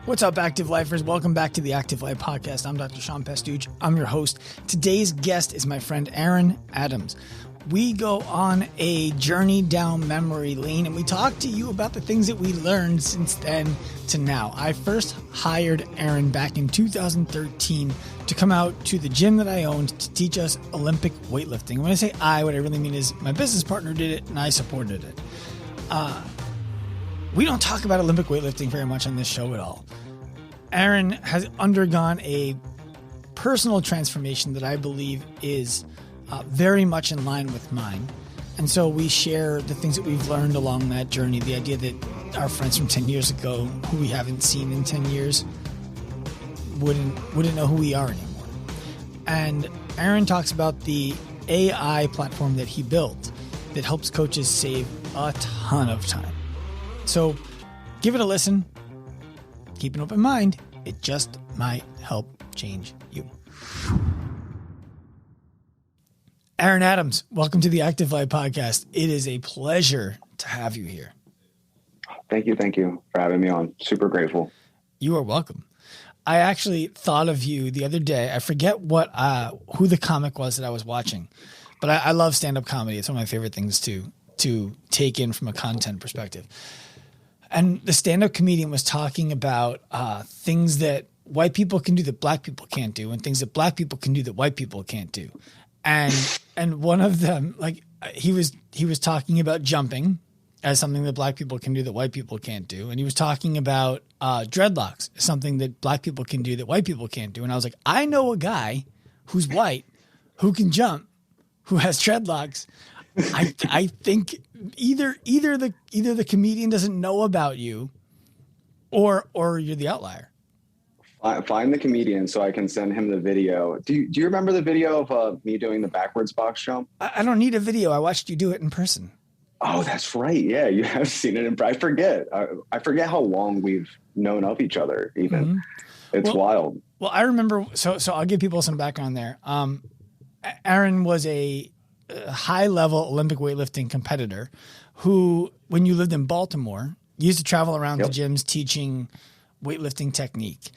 What's up, Active Lifers? Welcome back to the Active Life Podcast. I'm Dr. Sean Pastuch. I'm your host. Today's guest is my friend Aaron Adams. We go on a journey down memory lane, and we talk to you about the things that we learned since then to now. I first hired Aaron back in 2013 to come out to the gym that I owned to teach us Olympic weightlifting. When I say I, what I really mean is my business partner did it, and I supported it. We don't talk about Olympic weightlifting very much on this show at all. Aaron has undergone a personal transformation that I believe is very much in line with mine. And so we share the things that we've learned along that journey, the idea that our friends from 10 years ago, who we haven't seen in 10 years, wouldn't know who we are anymore. And Aaron talks about the AI platform that he built that helps coaches save a ton of time. So give it a listen. Keep an open mind. It just might help change you. Aaron Adams, welcome to the Active Life Podcast. It is a pleasure to have you here. Thank you for having me on. Super grateful. You are welcome. I actually thought of you the other day. I forget who the comic was that I was watching, but I love stand-up comedy. It's one of my favorite things to take in from a content perspective. And the stand-up comedian was talking about things that white people can do that black people can't do, and things that black people can do that white people can't do. And one of them, like he was talking about jumping as something that black people can do that white people can't do, and he was talking about dreadlocks, something that black people can do that white people can't do. And I was like, I know a guy who's white who can jump, who has dreadlocks. I think either the comedian doesn't know about you, or you're the outlier. Find the comedian so I can send him the video. Do you remember the video of me doing the backwards box jump? I don't need a video. I watched you do it in person. Oh, that's right. Yeah, you have seen it. I forget. I forget how long we've known of each other. Even It's wild. Well, I remember. So I'll give people some background there. Aaron was a high-level Olympic weightlifting competitor who, when you lived in Baltimore, used to travel around the gyms teaching weightlifting technique.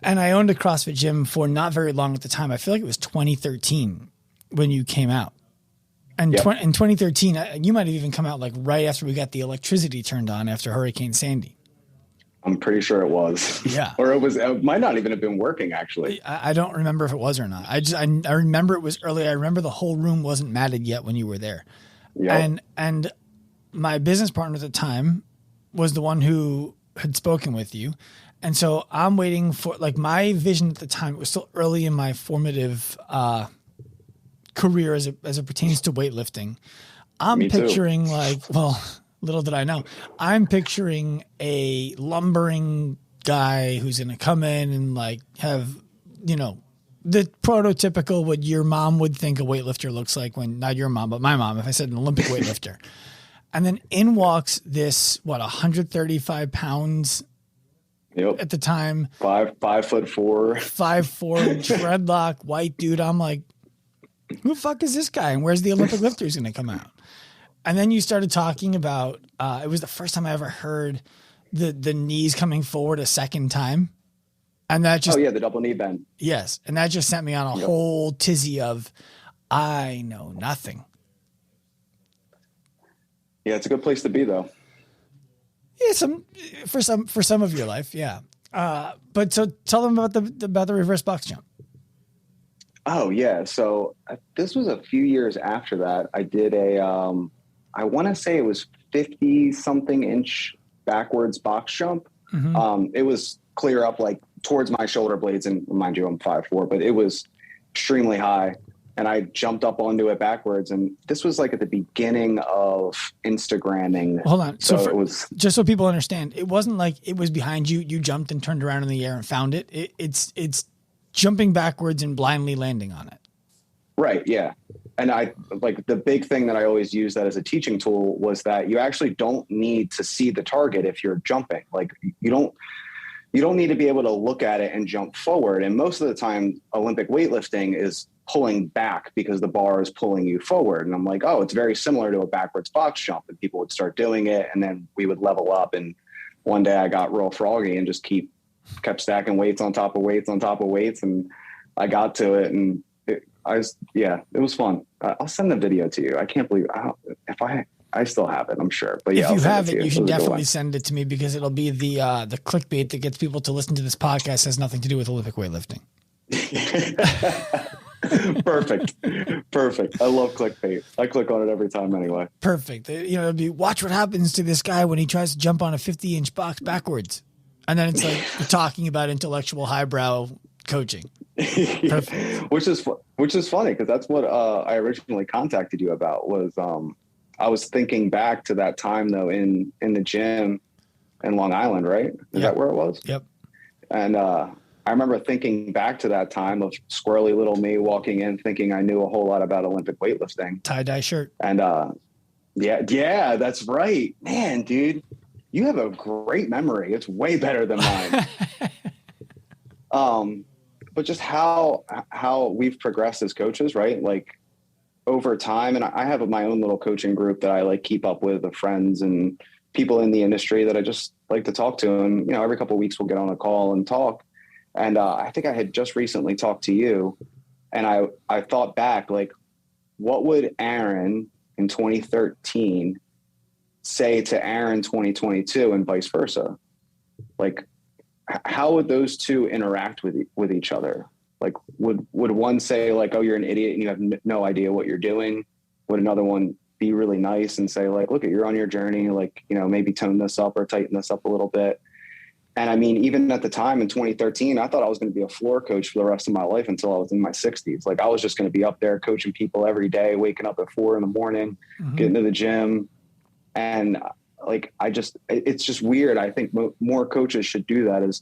And I owned a CrossFit gym for not very long at the time. I feel like it was 2013 when you came out. And in 2013, you might have even come out like right after we got the electricity turned on after Hurricane Sandy. I'm pretty sure it was. Yeah. Or it might not even have been working, actually. I don't remember if it was or not. I remember it was early. I remember the whole room wasn't matted yet when you were there. Yep. And my business partner at the time was the one who had spoken with you. And so I'm waiting for, like, my vision at the time, it was still early in my formative career as it pertains to weightlifting. I'm picturing little did I know, I'm picturing a lumbering guy who's going to come in and like have, the prototypical what your mom would think a weightlifter looks like, when not your mom, but my mom, if I said an Olympic weightlifter. And then in walks this, 135 pounds at the time. 5'4", 5'4", dreadlock, white dude. I'm like, who the fuck is this guy? And where's the Olympic lifter who's going to come out? And then you started talking about, it was the first time I ever heard the knees coming forward a second time. And that just, the double knee bend. Yes. And that just sent me on a whole tizzy of, I know nothing. Yeah. It's a good place to be though. Yeah. For some of your life. Yeah. But so tell them about the reverse box jump. Oh yeah. So this was a few years after that. I did I want to say it was 50 something inch backwards box jump. Mm-hmm. It was clear up like towards my shoulder blades, and mind you, I'm 5'4", but it was extremely high. And I jumped up onto it backwards. And this was like at the beginning of Instagramming. Hold on. So it was, just so people understand, it wasn't like it was behind you. You jumped and turned around in the air and found it. It's jumping backwards and blindly landing on it. Right. Yeah. And I like the big thing that I always use that as a teaching tool was that you actually don't need to see the target if you're jumping. Like you don't need to be able to look at it and jump forward. And most of the time, Olympic weightlifting is pulling back because the bar is pulling you forward. And I'm like, oh, it's very similar to a backwards box jump. And people would start doing it, and then we would level up and one day I got real froggy and just kept stacking weights on top of weights on top of weights. And I got to it, and it was fun. I'll send the video to you. I can't believe I still have it, I'm sure. But yeah, if you have it, you should definitely send it to me, because it'll be the clickbait that gets people to listen to this podcast. Has nothing to do with Olympic weightlifting. Perfect. I love clickbait. I click on it every time anyway. Perfect. It'll be, watch what happens to this guy when he tries to jump on a 50-inch box backwards. And then it's like we're talking about intellectual highbrow coaching. Perfect. Which is funny, because that's what I originally contacted you about. Was I was thinking back to that time though in the gym in Long Island, right? Is that where it was? Yep. And I remember thinking back to that time of squirrely little me walking in thinking I knew a whole lot about Olympic weightlifting. Tie-dye shirt. And yeah, that's right. Man, dude, you have a great memory. It's way better than mine. But just how we've progressed as coaches, right? Like over time. And I have my own little coaching group that I like keep up with, of friends and people in the industry that I just like to talk to. And, every couple of weeks we'll get on a call and talk. And I think I had just recently talked to you, and I thought back, like, what would Aaron in 2013 say to Aaron 2022 and vice versa? Like, how would those two interact with each other? Like, would one say like, oh, you're an idiot and you have no idea what you're doing? Would another one be really nice and say like, look, you're on your journey, like, maybe tone this up or tighten this up a little bit? And I mean, even at the time in 2013, I thought I was going to be a floor coach for the rest of my life until I was in my 60s. Like, I was just going to be up there coaching people every day, waking up at 4 a.m, getting to the gym. And like, it's just weird. I think more coaches should do that, is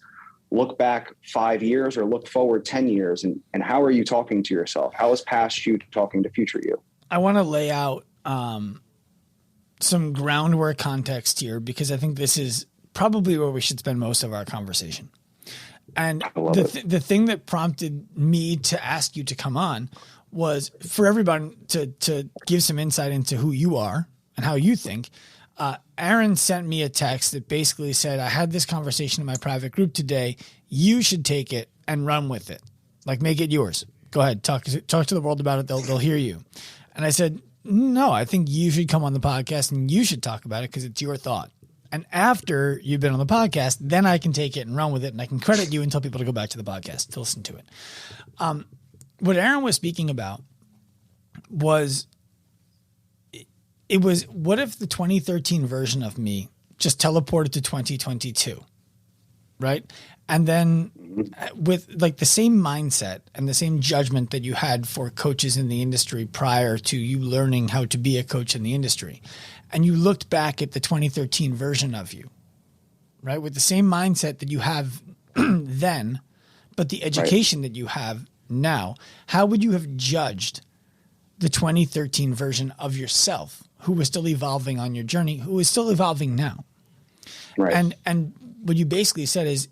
look back 5 years or look forward 10 years. And how are you talking to yourself? How is past you talking to future you? I want to lay out some groundwork context here, because I think this is probably where we should spend most of our conversation. And the thing that prompted me to ask you to come on was for everybody to give some insight into who you are and how you think. Aaron sent me a text that basically said, I had this conversation in my private group today. You should take it and run with it. Like, make it yours. Go ahead. Talk to the world about it. They'll hear you. And I said, no, I think you should come on the podcast and you should talk about it, because it's your thought. And after you've been on the podcast, then I can take it and run with it, and I can credit you and tell people to go back to the podcast to listen to it. What Aaron was speaking about was, it was, what if the 2013 version of me just teleported to 2022, right? And then with like the same mindset and the same judgment that you had for coaches in the industry prior to you learning how to be a coach in the industry, and you looked back at the 2013 version of you, right? With the same mindset that you have then, but the education that you have now, how would you have judged the 2013 version of yourself, who was still evolving on your journey, who is still evolving now? Right. And what you basically said is,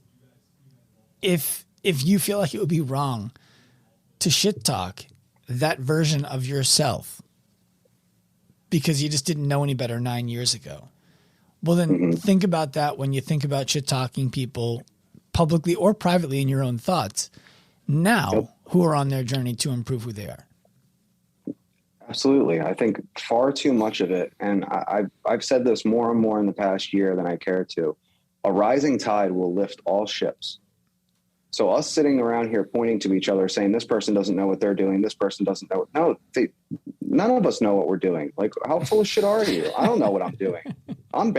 if you feel like it would be wrong to shit talk that version of yourself because you just didn't know any better 9 years ago, well, then think about that when you think about shit talking people publicly or privately in your own thoughts now, who are on their journey to improve who they are. Absolutely. I think far too much of it, and I've said this more and more in the past year than I care to, a rising tide will lift all ships. So us sitting around here pointing to each other saying, this person doesn't know what they're doing, this person doesn't know. No, none of us know what we're doing. Like, how full of shit are you? I don't know what I'm doing. I'm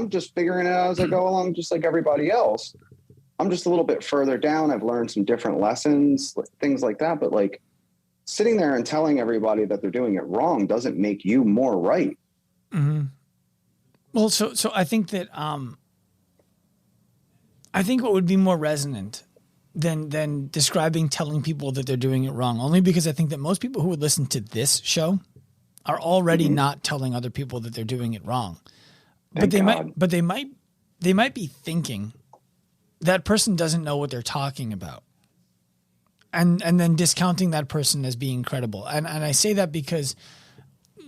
just figuring it out as I go along, just like everybody else. I'm just a little bit further down. I've learned some different lessons, things like that. But like, sitting there and telling everybody that they're doing it wrong doesn't make you more right. Mm-hmm. Well, so I think that I think what would be more resonant than describing telling people that they're doing it wrong, only because I think that most people who would listen to this show are already not telling other people that they're doing it wrong. But they might be thinking that person doesn't know what they're talking about. And then discounting that person as being credible. And I say that because,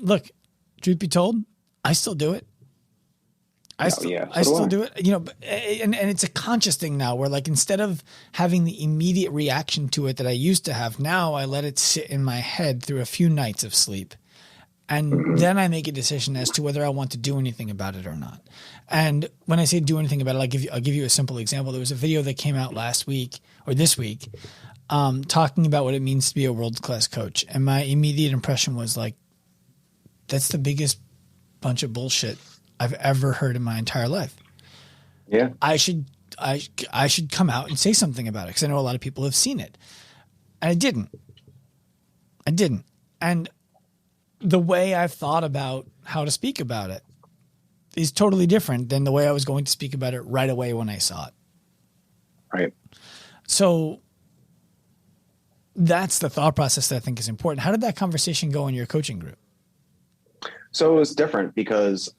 look, truth be told, I still do it. I still do it, and it's a conscious thing now where like, instead of having the immediate reaction to it that I used to have, now I let it sit in my head through a few nights of sleep. And then I make a decision as to whether I want to do anything about it or not. And when I say do anything about it, I'll give you a simple example. There was a video that came out last week or this week, talking about what it means to be a world-class coach. And my immediate impression was like, that's the biggest bunch of bullshit I've ever heard in my entire life. Yeah. I should come out and say something about it because I know a lot of people have seen it. And I didn't. And the way I've thought about how to speak about it is totally different than the way I was going to speak about it right away when I saw it. Right. So that's the thought process that I think is important. How did that conversation go in your coaching group? So it was different because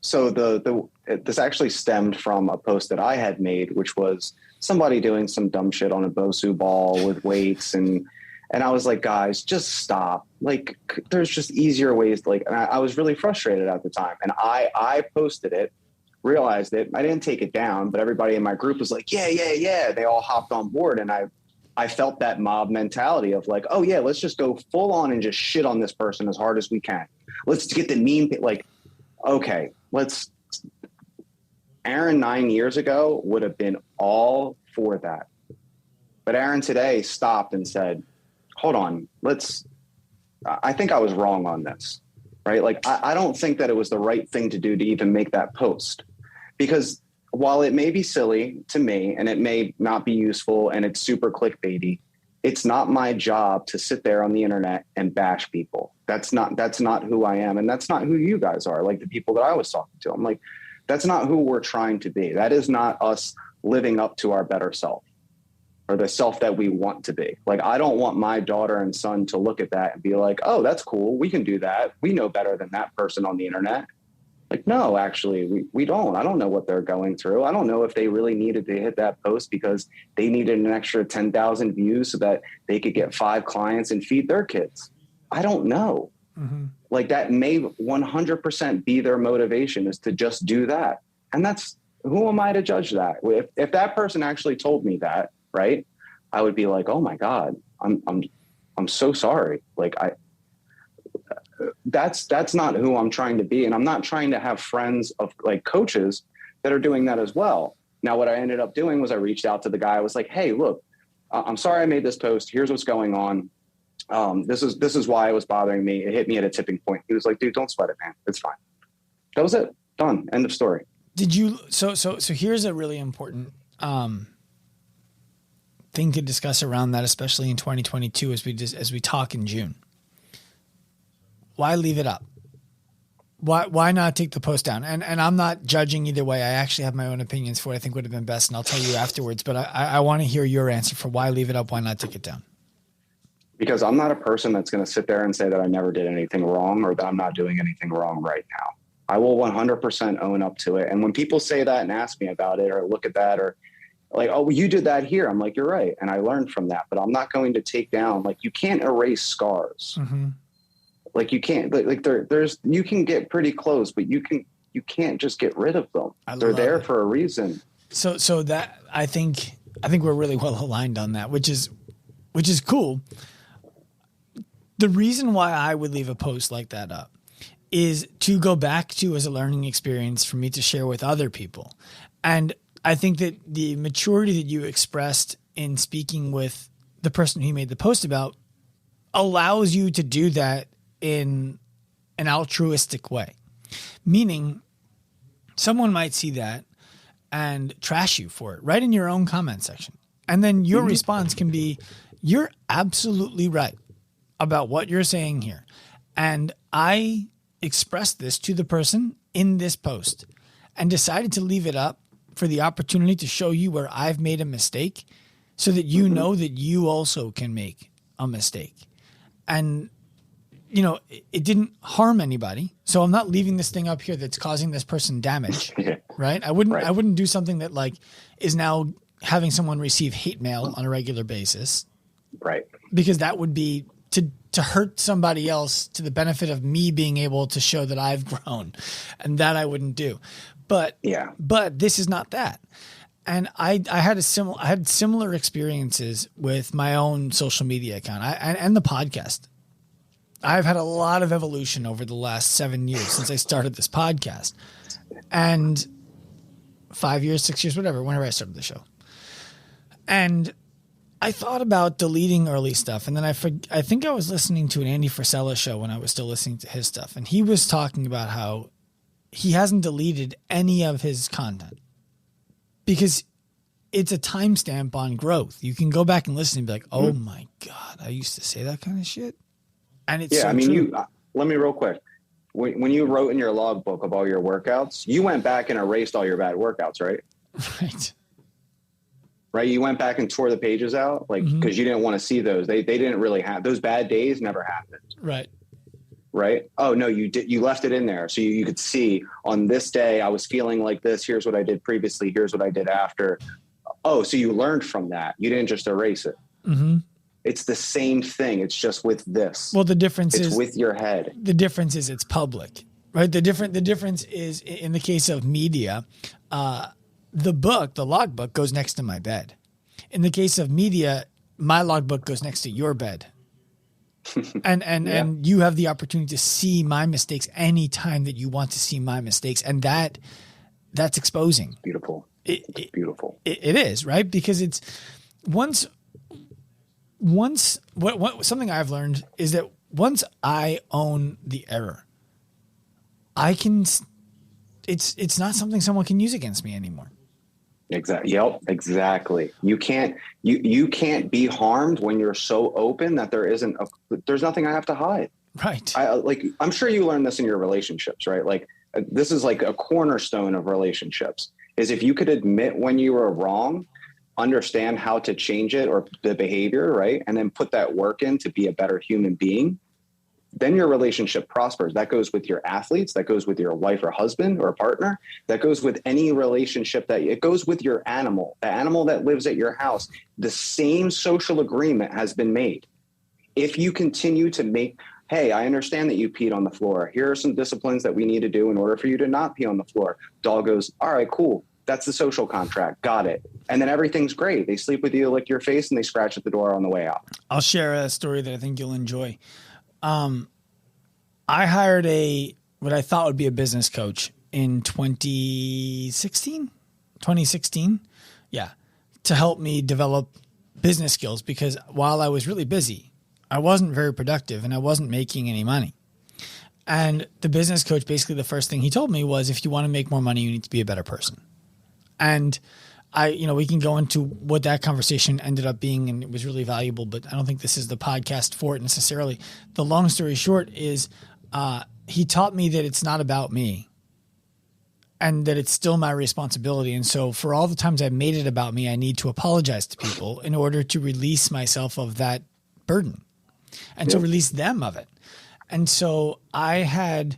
this actually stemmed from a post that I had made, which was somebody doing some dumb shit on a Bosu ball with weights. And I was like, guys, just stop. Like, there's just easier ways. And I was really frustrated at the time. And I posted it, realized it. I didn't take it down, but everybody in my group was like, yeah. They all hopped on board. And I felt that mob mentality of like, oh yeah, let's just go full on and just shit on this person as hard as we can. Let's get the meme. Like, okay, Aaron 9 years ago would have been all for that. But Aaron today stopped and said, hold on, I think I was wrong on this, right? Like, I don't think that it was the right thing to do to even make that post, because while it may be silly to me and it may not be useful and it's super clickbaity, it's not my job to sit there on the internet and bash people. That's not who I am. And that's not who you guys are. Like the people that I was talking to, I'm like, that's not who we're trying to be. That is not us living up to our better self or the self that we want to be. Like, I don't want my daughter and son to look at that and be like, oh, that's cool. We can do that. We know better than that person on the internet. Like, no, actually, we don't. I don't know what they're going through. I don't know if they really needed to hit that post because they needed an extra 10,000 views so that they could get 5 clients and feed their kids. I don't know. Mm-hmm. Like, that may 100% be their motivation, is to just do that. And that's, who am I to judge that? If that person actually told me that, right, I would be like, oh my God, I'm so sorry. Like, that's not who I'm trying to be. And I'm not trying to have friends of like coaches that are doing that as well. Now, what I ended up doing was I reached out to the guy. I was like, hey, look, I'm sorry I made this post. Here's what's going on. This is why it was bothering me. It hit me at a tipping point. He was like, dude, don't sweat it, man. It's fine. That was it. Done. End of story. Did you, so here's a really important, thing to discuss around that, especially in 2022, as we talk in June. Why leave it up? Why not take the post down? And I'm not judging either way. I actually have my own opinions for what I think would have been best, and I'll tell you afterwards. But I want to hear your answer for why leave it up, why not take it down? Because I'm not a person that's going to sit there and say that I never did anything wrong or that I'm not doing anything wrong right now. I will 100% own up to it. And when people say that and ask me about it or look at that or like, oh, you did that here, I'm like, you're right. And I learned from that. But I'm not going to take down, like, you can't erase scars. Mm-hmm. Like, you can't, like there's, you can get pretty close, but you can't just get rid of them. They're there for a reason. So that, I think we're really well aligned on that, which is cool. The reason why I would leave a post like that up is to go back to as a learning experience for me to share with other people. And I think that the maturity that you expressed in speaking with the person who made the post about allows you to do that in an altruistic way. Meaning someone might see that and trash you for it right in your own comment section. And then your response can be, you're absolutely right about what you're saying here. And I expressed this to the person in this post and decided to leave it up for the opportunity to show you where I've made a mistake so that you know that you also can make a mistake. And, you know, it didn't harm anybody. So I'm not leaving this thing up here that's causing this person damage, right? I wouldn't do something that like is now having someone receive hate mail on a regular basis. Right. Because that would be to hurt somebody else to the benefit of me being able to show that I've grown, and that I wouldn't do. Yeah. But this is not that. And I had similar experiences with my own social media account and the podcast. I've had a lot of evolution over the last 7 years since I started this podcast, and 5 years, 6 years, whenever I started the show. And I thought about deleting early stuff. And then I think I was listening to an Andy Frisella show when I was still listening to his stuff. And he was talking about how he hasn't deleted any of his content because it's a timestamp on growth. You can go back and listen and be like, oh my God, I used to say that kind of shit. And it's true. Let me real quick. When you wrote in your logbook of all your workouts, you went back and erased all your bad workouts, right? Right. Right. You went back and tore the pages out, like, because you didn't want to see those. They didn't really have those bad days. Never happened. Right. Right. Oh no, you did. You left it in there so you could see on this day I was feeling like this. Here's what I did previously. Here's what I did after. Oh, so you learned from that. You didn't just erase it. Mm-hmm. It's the same thing. It's just with this. Well, the difference is with your head. The difference is it's public, right? The difference is in the case of media, the logbook goes next to my bed. In the case of media, my logbook goes next to your bed. And you have the opportunity to see my mistakes anytime that you want to see my mistakes. And that's exposing. Beautiful. It's beautiful. It is, right? Because it's once something I've learned is that once I own the error, it's not something someone can use against me anymore. Exactly. Yep. Exactly. You can't be harmed when you're so open that there's nothing I have to hide. Right. I'm sure you learned this in your relationships, right? Like this is like a cornerstone of relationships is if you could admit when you were wrong, understand how to change it or the behavior, right? And then put that work in to be a better human being, then your relationship prospers. That goes with your athletes. That goes with your wife or husband or partner. That goes with any relationship it goes with your animal, the animal that lives at your house. The same social agreement has been made. If you continue to make, hey, I understand that you peed on the floor. Here are some disciplines that we need to do in order for you to not pee on the floor. Dog goes, all right, cool. That's the social contract. Got it. And then everything's great. They sleep with you, lick your face, and they scratch at the door on the way out. I'll share a story that I think you'll enjoy. I hired what I thought would be a business coach in 2016. Yeah. To help me develop business skills because while I was really busy, I wasn't very productive and I wasn't making any money. And the business coach, basically the first thing he told me was, if you want to make more money, you need to be a better person. And we can go into what that conversation ended up being, and it was really valuable, but I don't think this is the podcast for it necessarily. The long story short is he taught me that it's not about me and that it's still my responsibility. And so for all the times I've made it about me, I need to apologize to people in order to release myself of that burden and to release them of it. And so I had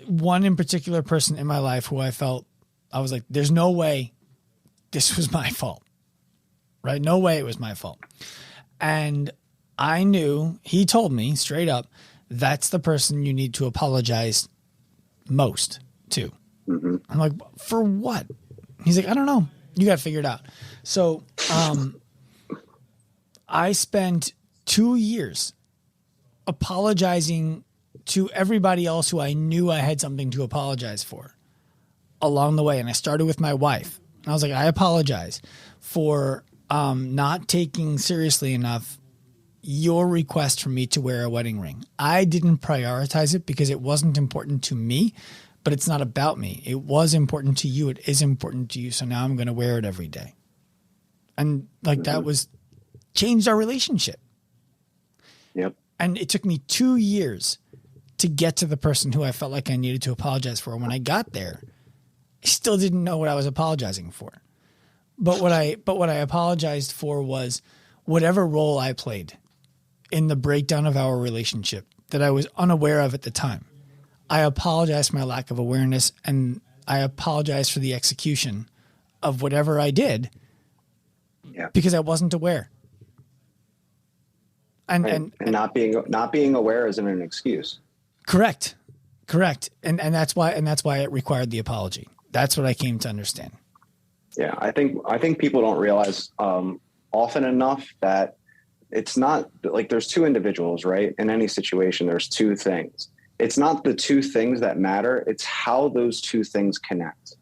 one in particular person in my life who I was like, there's no way this was my fault, right? No way it was my fault. And I knew, he told me straight up, that's the person you need to apologize most to. Mm-hmm. I'm like, for what? He's like, I don't know. You got to figure it out. So I spent 2 years apologizing to everybody else who I knew I had something to apologize for along the way. And I started with my wife. And I was like, I apologize for not taking seriously enough your request for me to wear a wedding ring. I didn't prioritize it because it wasn't important to me, but it's not about me. It was important to you. It is important to you. So now I'm going to wear it every day. And that was changed our relationship. Yep. And it took me 2 years to get to the person who I felt like I needed to apologize for. When I got there, I still didn't know what I was apologizing for. But what I apologized for was whatever role I played in the breakdown of our relationship that I was unaware of at the time. I apologize for my lack of awareness, and I apologize for the execution of whatever I did because I wasn't aware. And not being aware isn't an excuse. Correct. Correct. And that's why it required the apology. That's what I came to understand. Yeah. I think people don't realize, often enough that it's not like there's two individuals, right? In any situation, there's two things. It's not the two things that matter. It's how those two things connect.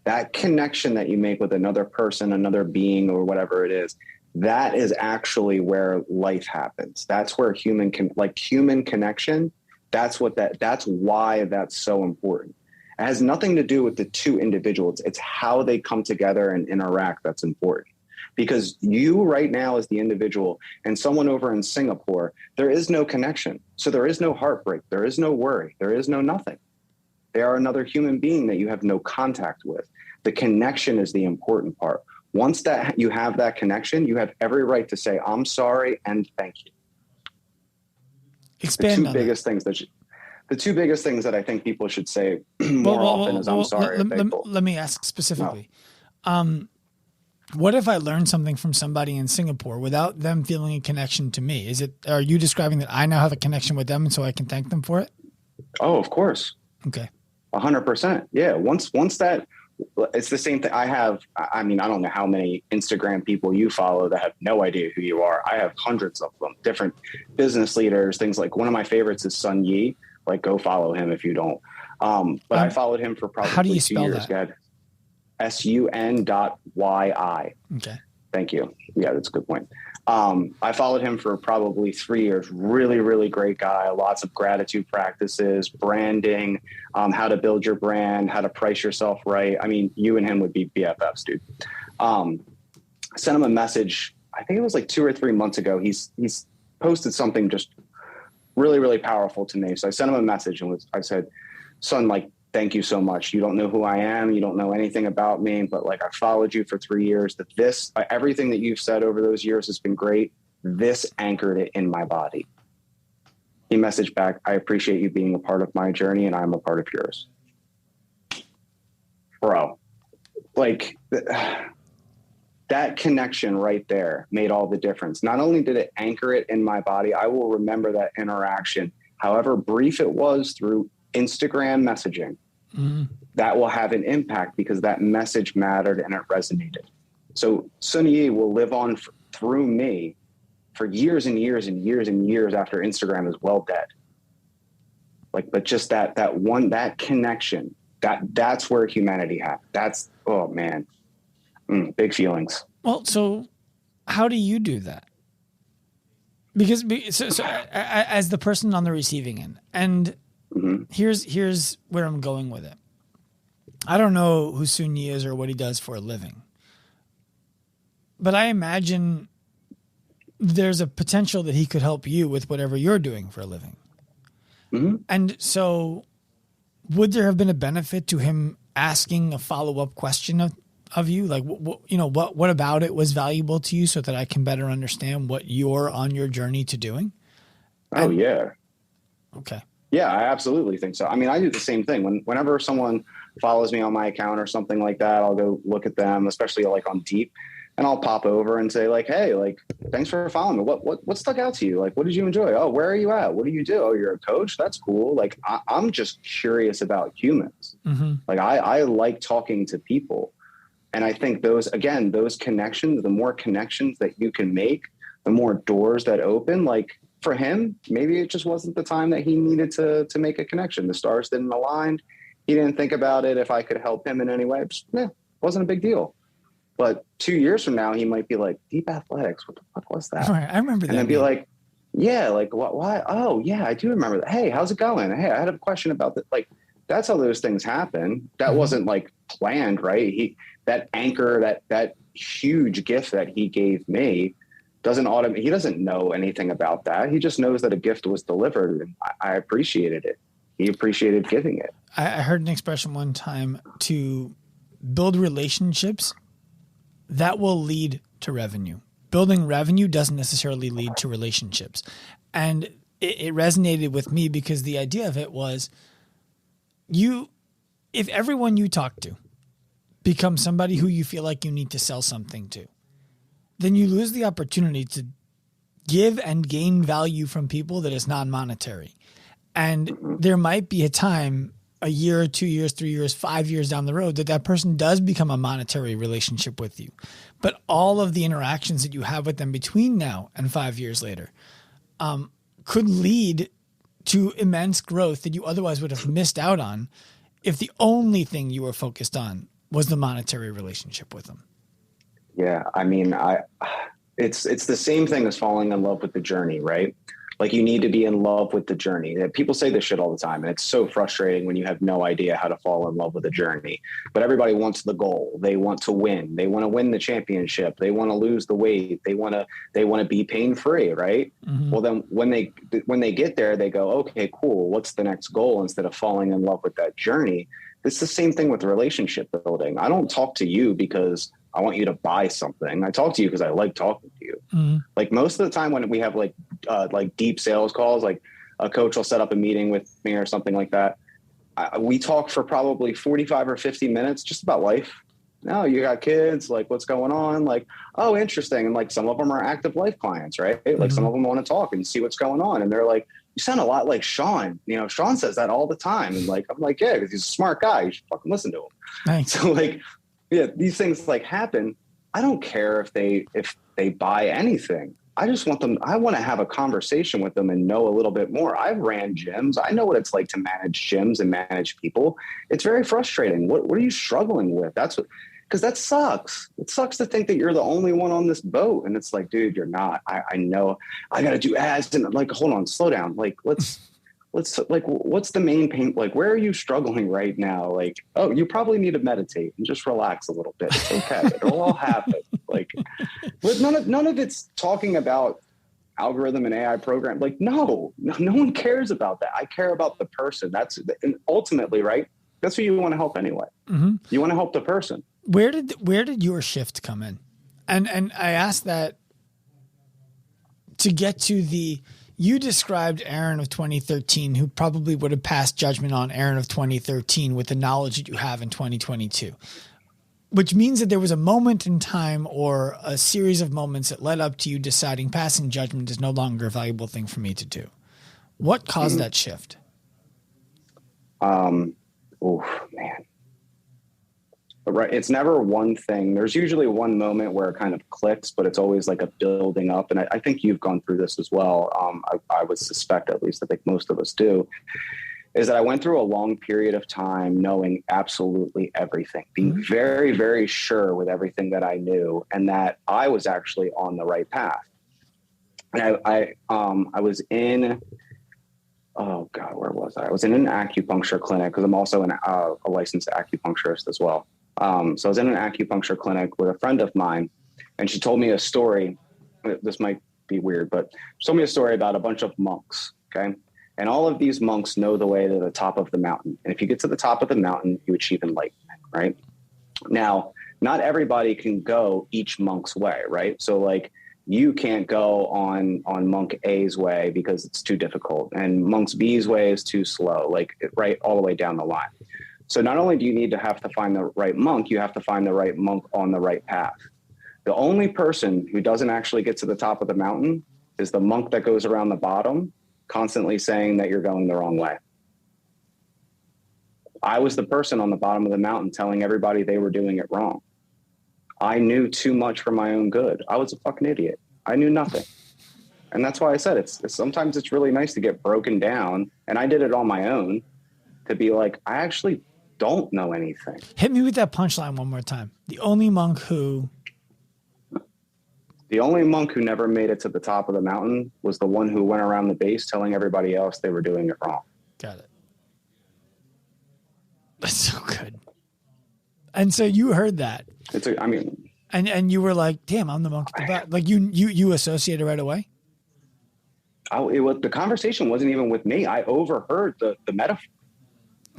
That connection that you make with another person, another being, or whatever it is, that is actually where life happens. That's where human connection. That's why that's so important. It has nothing to do with the two individuals. It's how they come together and interact that's important. Because you right now as the individual and someone over in Singapore, there is no connection. So there is no heartbreak. There is no worry. There is no nothing. They are another human being that you have no contact with. The connection is the important part. Once that you have that connection, you have every right to say, I'm sorry and thank you. Expand on the two biggest things that I think people should say more often is I'm sorry. Let me ask specifically. No. What if I learned something from somebody in Singapore without them feeling a connection to me? Are you describing that I now have a connection with them and so I can thank them for it? Oh, of course. Okay. 100%. Yeah. Once that, it's the same thing. I don't know how many Instagram people you follow that have no idea who you are. I have hundreds of them, different business leaders, things like one of my favorites is Sun Yi. Like go follow him if you don't. But I followed him for probably how do you 2 spell years. That? SUN.YI. Okay. Thank you. Yeah, that's a good point. I followed him for probably 3 years. Really, really great guy. Lots of gratitude practices, branding, how to build your brand, how to price yourself right. I mean, you and him would be BFFs, dude. Sent him a message. I think it was like 2 or 3 months ago. He's posted something just really, really powerful to me. So I sent him a message and I said, son, like, thank you so much. You don't know who I am. You don't know anything about me, but like I followed you for 3 years. Everything that you've said over those years has been great. This anchored it in my body. He messaged back, I appreciate you being a part of my journey and I'm a part of yours. Bro, like that connection right there made all the difference. Not only did it anchor it in my body, I will remember that interaction, however brief it was through Instagram messaging. That will have an impact because that message mattered and it resonated. So Sun Yi will live on through me for years and years and years and years after Instagram is well dead. But just that connection, that's where humanity happens. Oh man, big feelings. Well, so how do you do that? Because as the person on the receiving end, and here's where I'm going with it. I don't know who Sun Yi is or what he does for a living, but I imagine there's a potential that he could help you with whatever you're doing for a living. And so would there have been a benefit to him asking a follow-up question of you? Like, what about it was valuable to you so that I can better understand what you're on your journey to doing? Yeah. Okay. Yeah, I absolutely think so. I mean, I do the same thing. Whenever someone follows me on my account or something like that, I'll go look at them, especially like on Deep, and I'll pop over and say like, hey, like, thanks for following me. What stuck out to you? Like, what did you enjoy? Oh, where are you at? What do you do? Oh, you're a coach? That's cool. Like, I'm just curious about humans. Like, I like talking to people. And I think those connections, the more connections that you can make, the more doors that open. Like for him, maybe it just wasn't the time that he needed to make a connection. The stars didn't align. He didn't think about it. If I could help him in any way, wasn't a big deal. But 2 years from now, he might be like, Deep Athletics, what the fuck was that? Right, I remember that. And then be like, yeah, like what? Why? Oh, yeah, I do remember that. Hey, how's it going? Hey, I had a question about that. Like, that's how those things happen. That wasn't like planned, right? That anchor, that huge gift that he gave me he doesn't know anything about that. He just knows that a gift was delivered, and I appreciated it. He appreciated giving it. I heard an expression one time to build relationships that will lead to revenue. Building revenue doesn't necessarily lead to relationships. And it resonated with me because the idea of it was if everyone you talk to becomes somebody who you feel like you need to sell something to, then you lose the opportunity to give and gain value from people that is non-monetary. And there might be a time, a year, 2 years, 3 years, 5 years down the road, that person does become a monetary relationship with you. But all of the interactions that you have with them between now and 5 years later could lead to immense growth that you otherwise would have missed out on if the only thing you were focused on was the monetary relationship with them. Yeah. I mean, it's the same thing as falling in love with the journey, right? Like, you need to be in love with the journey. People say this shit all the time, and it's so frustrating when you have no idea how to fall in love with the journey. But everybody wants the goal. They want to win. They want to win the championship. They want to lose the weight. They want to be pain-free, right? Mm-hmm. Well, then when they get there, they go, okay, cool. What's the next goal? Instead of falling in love with that journey. It's the same thing with relationship building. I don't talk to you because I want you to buy something. I talk to you because I like talking to you. Mm-hmm. Like, most of the time when we have like deep sales calls, like a coach will set up a meeting with me or something like that. We talk for probably 45 or 50 minutes just about life. No, you got kids, like, what's going on? Like, oh, interesting. And like, some of them are active life clients, right? Like, mm-hmm. Some of them want to talk and see what's going on. And they're like, you sound a lot like Sean. You know, Sean says that all the time. And like, I'm like, yeah, because he's a smart guy. You should fucking listen to him. Thanks. So like, yeah, these things like happen. I don't care if they buy anything. I just want them. I want to have a conversation with them and know a little bit more. I've ran gyms. I know what it's like to manage gyms and manage people. It's very frustrating. What are you struggling with? Because that sucks. It sucks to think that you're the only one on this boat. And it's like, dude, you're not. I know I got to do ads. And like, hold on, slow down. Like, let's like, what's the main pain? Like, where are you struggling right now? Like, oh, you probably need to meditate and just relax a little bit. It's okay. It'll all happen. Like, but none of it's talking about algorithm and AI program. Like, no one cares about that. I care about the person. And ultimately, right? That's who you want to help anyway. Mm-hmm. You want to help the person. Where did your shift come in? And I asked that to get to you described Aaron of 2013, who probably would have passed judgment on Aaron of 2013 with the knowledge that you have in 2022, which means that there was a moment in time or a series of moments that led up to you deciding passing judgment is no longer a valuable thing for me to do. What caused that shift? Oh man. Right. It's never one thing. There's usually one moment where it kind of clicks, but it's always like a building up. And I think you've gone through this as well. I would suspect, at least I think most of us do, is that I went through a long period of time knowing absolutely everything, being very, very sure with everything that I knew, and that I was actually on the right path. And I was in, oh God, where was I? I was in an acupuncture clinic because I'm also a licensed acupuncturist as well. So I was in an acupuncture clinic with a friend of mine, and she told me a story. This might be weird, but she told me a story about a bunch of monks. Okay. And all of these monks know the way to the top of the mountain. And if you get to the top of the mountain, you achieve enlightenment, right? Now, not everybody can go each monk's way, right? So like, you can't go on monk A's way because it's too difficult, and monk B's way is too slow, like right all the way down the line. So not only do you need to have to find the right monk, you have to find the right monk on the right path. The only person who doesn't actually get to the top of the mountain is the monk that goes around the bottom, constantly saying that you're going the wrong way. I was the person on the bottom of the mountain telling everybody they were doing it wrong. I knew too much for my own good. I was a fucking idiot. I knew nothing. And that's why I said sometimes it's really nice to get broken down. And I did it on my own to be like, I actually don't know anything. Hit me with that punchline one more time. The only monk who never made it to the top of the mountain was the one who went around the base telling everybody else they were doing it wrong. Got it. That's so good. And so you heard that. And you were like, damn, I'm the monk at the back. Like you associated right away? The conversation wasn't even with me. I overheard the metaphor.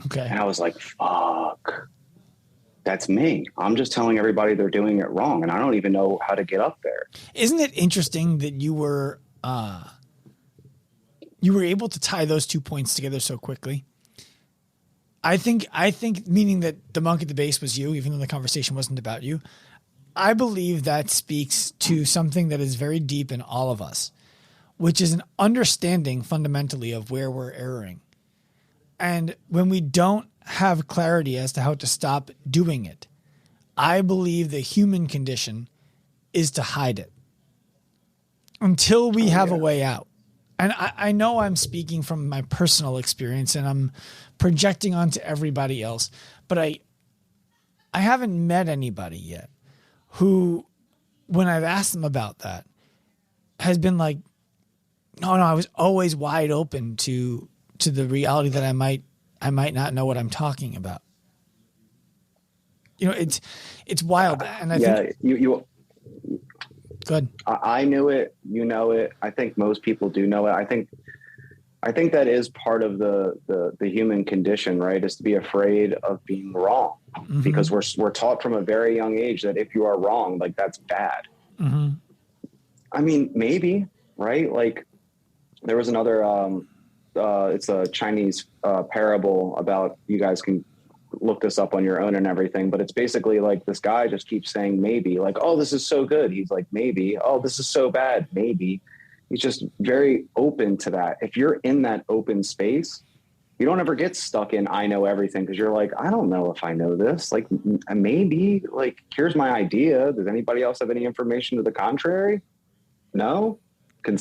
Okay. And I was like, fuck, that's me. I'm just telling everybody they're doing it wrong, and I don't even know how to get up there. Isn't it interesting that you were able to tie those 2 points together so quickly? I think meaning that the monk at the base was you, even though the conversation wasn't about you. I believe that speaks to something that is very deep in all of us, which is an understanding fundamentally of where we're erring. And when we don't have clarity as to how to stop doing it, I believe the human condition is to hide it until we have a way out. And I know I'm speaking from my personal experience and I'm projecting onto everybody else, but I haven't met anybody yet who, when I've asked them about that, has been like, no, I was always wide open to the reality that I might not know what I'm talking about. You know, it's wild. And I think you good. I knew it, you know it. I think most people do know it. I think that is part of the human condition, right? Is to be afraid of being wrong, because we're taught from a very young age that if you are wrong, like that's bad. I mean, maybe, right? Like there was another, it's a Chinese parable about, you guys can look this up on your own and everything, but it's basically like this guy just keeps saying maybe, like, oh, this is so good. He's like, maybe. Oh, this is so bad. Maybe. He's just very open to that. If you're in that open space, you don't ever get stuck in, I know everything. Cause you're like, I don't know if I know this, like maybe, like, here's my idea. Does anybody else have any information to the contrary? No. Can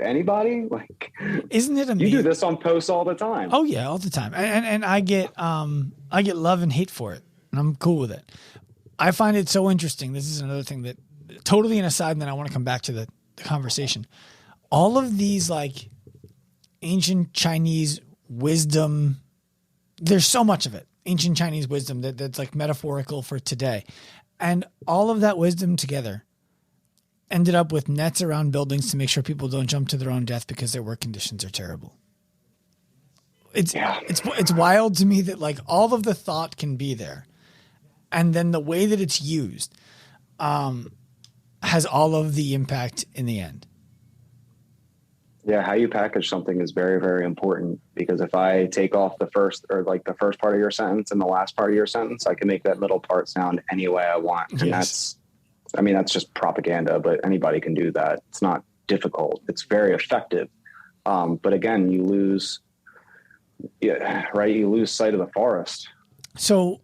anybody, like, isn't it amazing? You do this on posts all the time. Oh yeah. All the time. And I get love and hate for it, and I'm cool with it. I find it so interesting. This is another thing that totally an aside, and then I want to come back to the conversation. All of these like ancient Chinese wisdom, there's so much of it. Ancient Chinese wisdom that's like metaphorical for today. And all of that wisdom together ended up with nets around buildings to make sure people don't jump to their own death because their work conditions are terrible. It's wild to me that like all of the thought can be there, and then the way that it's used has all of the impact in the end. Yeah, how you package something is very, very important, because if I take off the first part of your sentence and the last part of your sentence, I can make that middle part sound any way I want. And yes. that's just propaganda, but anybody can do that. It's not difficult. It's very effective. But again, you lose sight of the forest. So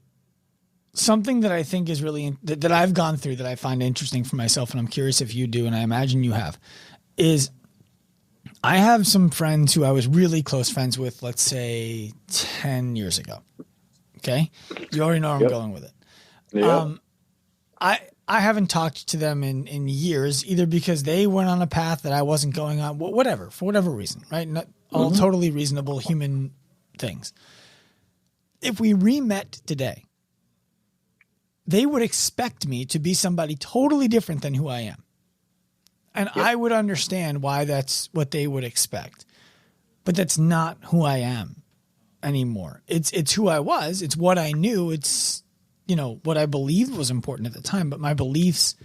something that I think is really, that I've gone through that I find interesting for myself, and I'm curious if you do, and I imagine you have, is I have some friends who I was really close friends with, let's say 10 years ago. Okay. You already know where I'm going with it. Yep. I haven't talked to them in years, either because they went on a path that I wasn't going on, whatever, for whatever reason, right? Not all totally reasonable human things. If we re-met today, they would expect me to be somebody totally different than who I am. And I would understand why that's what they would expect, but that's not who I am anymore. It's who I was. It's what I knew. It's, you know, what I believed was important at the time, but my beliefs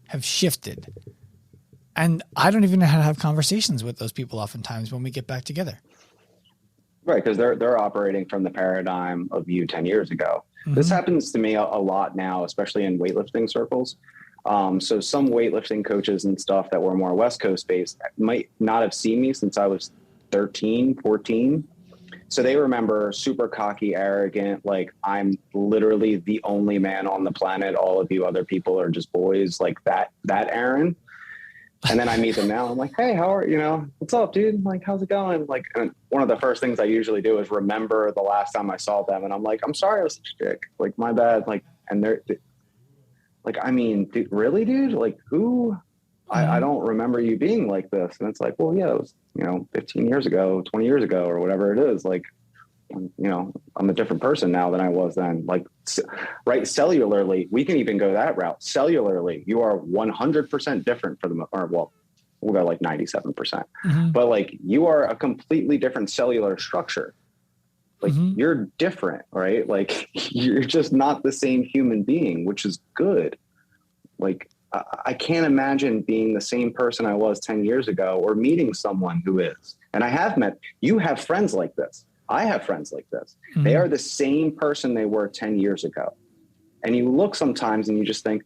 have shifted, and I don't even know how to have conversations with those people oftentimes when we get back together. Right. Cause they're operating from the paradigm of you 10 years ago. This happens to me a lot now, especially in weightlifting circles. So some weightlifting coaches and stuff that were more West Coast based might not have seen me since I was 13, 14. So they remember super cocky, arrogant, like I'm literally the only man on the planet. All of you other people are just boys, like that Aaron. And then I meet them now. I'm like, hey, what's up, dude? Like, how's it going? Like, and one of the first things I usually do is remember the last time I saw them. And I'm like, I'm sorry I was such a dick. Like, my bad. Like, and they're like, I mean, dude, really, dude? Like, who? I don't remember you being like this. And it's like, well, yeah, it was, 15 years ago, 20 years ago, or whatever it is. Like, I'm a different person now than I was then. Like, right. Cellularly, we can even go that route. Cellularly, you are 100% different we'll go like 97%, but like you are a completely different cellular structure. Like you're different, right? Like you're just not the same human being, which is good. Like I can't imagine being the same person I was 10 years ago or meeting someone who is. And you have friends like this. I have friends like this. They are the same person they were 10 years ago. And you look sometimes and you just think,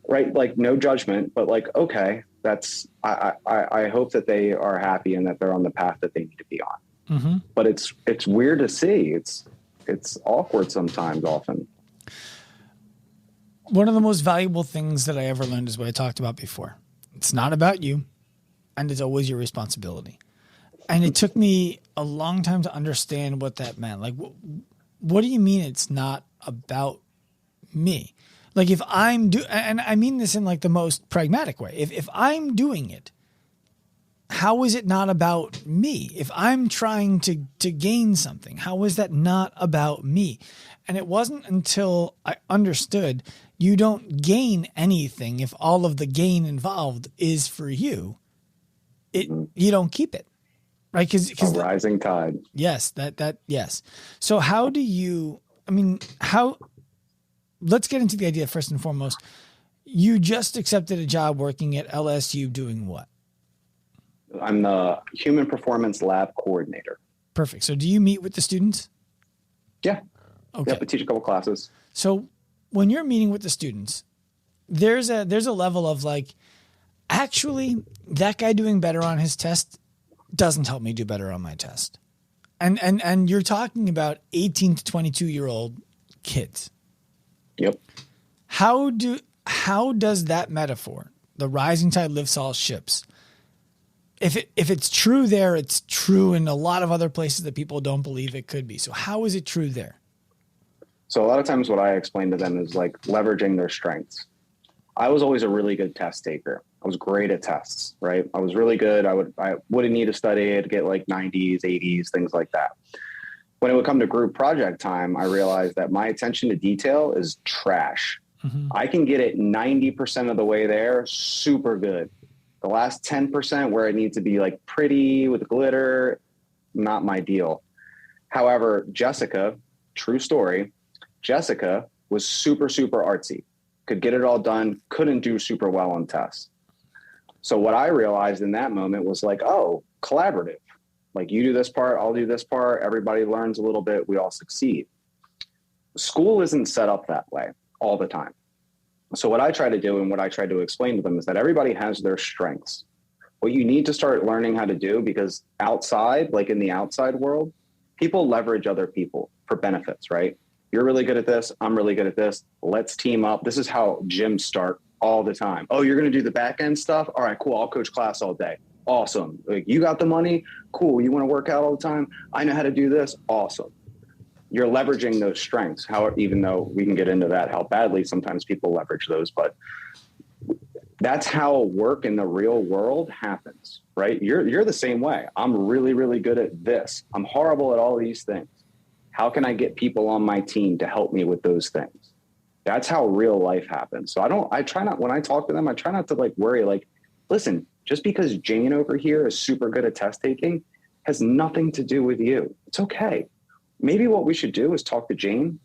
right, like no judgment, but like, okay, I hope that they are happy and that they're on the path that they need to be on. but it's weird to see. It's awkward sometimes, often. One of the most valuable things that I ever learned is what I talked about before. It's not about you, and it's always your responsibility. And it took me a long time to understand what that meant. Like, what do you mean it's not about me? Like, if I'm and I mean this in like the most pragmatic way. If I'm doing it, how is it not about me? If I'm trying to gain something, how is that not about me? And it wasn't until I understood you don't gain anything if all of the gain involved is for you. You don't keep it, right? Because rising tide. Yes, yes. So how do you? I mean, how? Let's get into the idea first and foremost. You just accepted a job working at LSU doing what? I'm the human performance lab coordinator. Perfect. So do you meet with the students? Yeah. Okay. Yeah, I teach a couple classes. So when you're meeting with the students, there's a level of like, actually, that guy doing better on his test doesn't help me do better on my test. And you're talking about 18 to 22-year-old kids. Yep. How does that metaphor, the rising tide lifts all ships, if it's true there, it's true in a lot of other places that people don't believe it could be. So how is it true there? So a lot of times what I explain to them is like leveraging their strengths. I was always a really good test taker. I was great at tests, right? I was really good. I wouldn't need to study. I'd get like 90s, 80s, things like that. When it would come to group project time, I realized that my attention to detail is trash. I can get it 90% of the way there, super good. The last 10% where it needs to be like pretty with glitter, not my deal. However, Jessica, true story, Jessica was super, super artsy, could get it all done, couldn't do super well on tests. So what I realized in that moment was like, oh, collaborative. Like you do this part, I'll do this part. Everybody learns a little bit. We all succeed. School isn't set up that way all the time. So what I try to do and what I try to explain to them is that everybody has their strengths. What you need to start learning how to do, because outside, like in the outside world, people leverage other people for benefits, right? You're really good at this. I'm really good at this. Let's team up. This is how gyms start all the time. Oh, you're going to do the back end stuff? All right, cool. I'll coach class all day. Awesome. Like, you got the money? Cool. You want to work out all the time? I know how to do this. Awesome. You're leveraging those strengths. Even though we can get into that, how badly sometimes people leverage those, but that's how work in the real world happens, right? You're the same way. I'm really, really good at this. I'm horrible at all these things. How can I get people on my team to help me with those things? That's how real life happens. So when I talk to them, I try not to like worry, like, listen, just because Jane over here is super good at test taking has nothing to do with you. It's okay. Maybe what we should do is talk to Jane.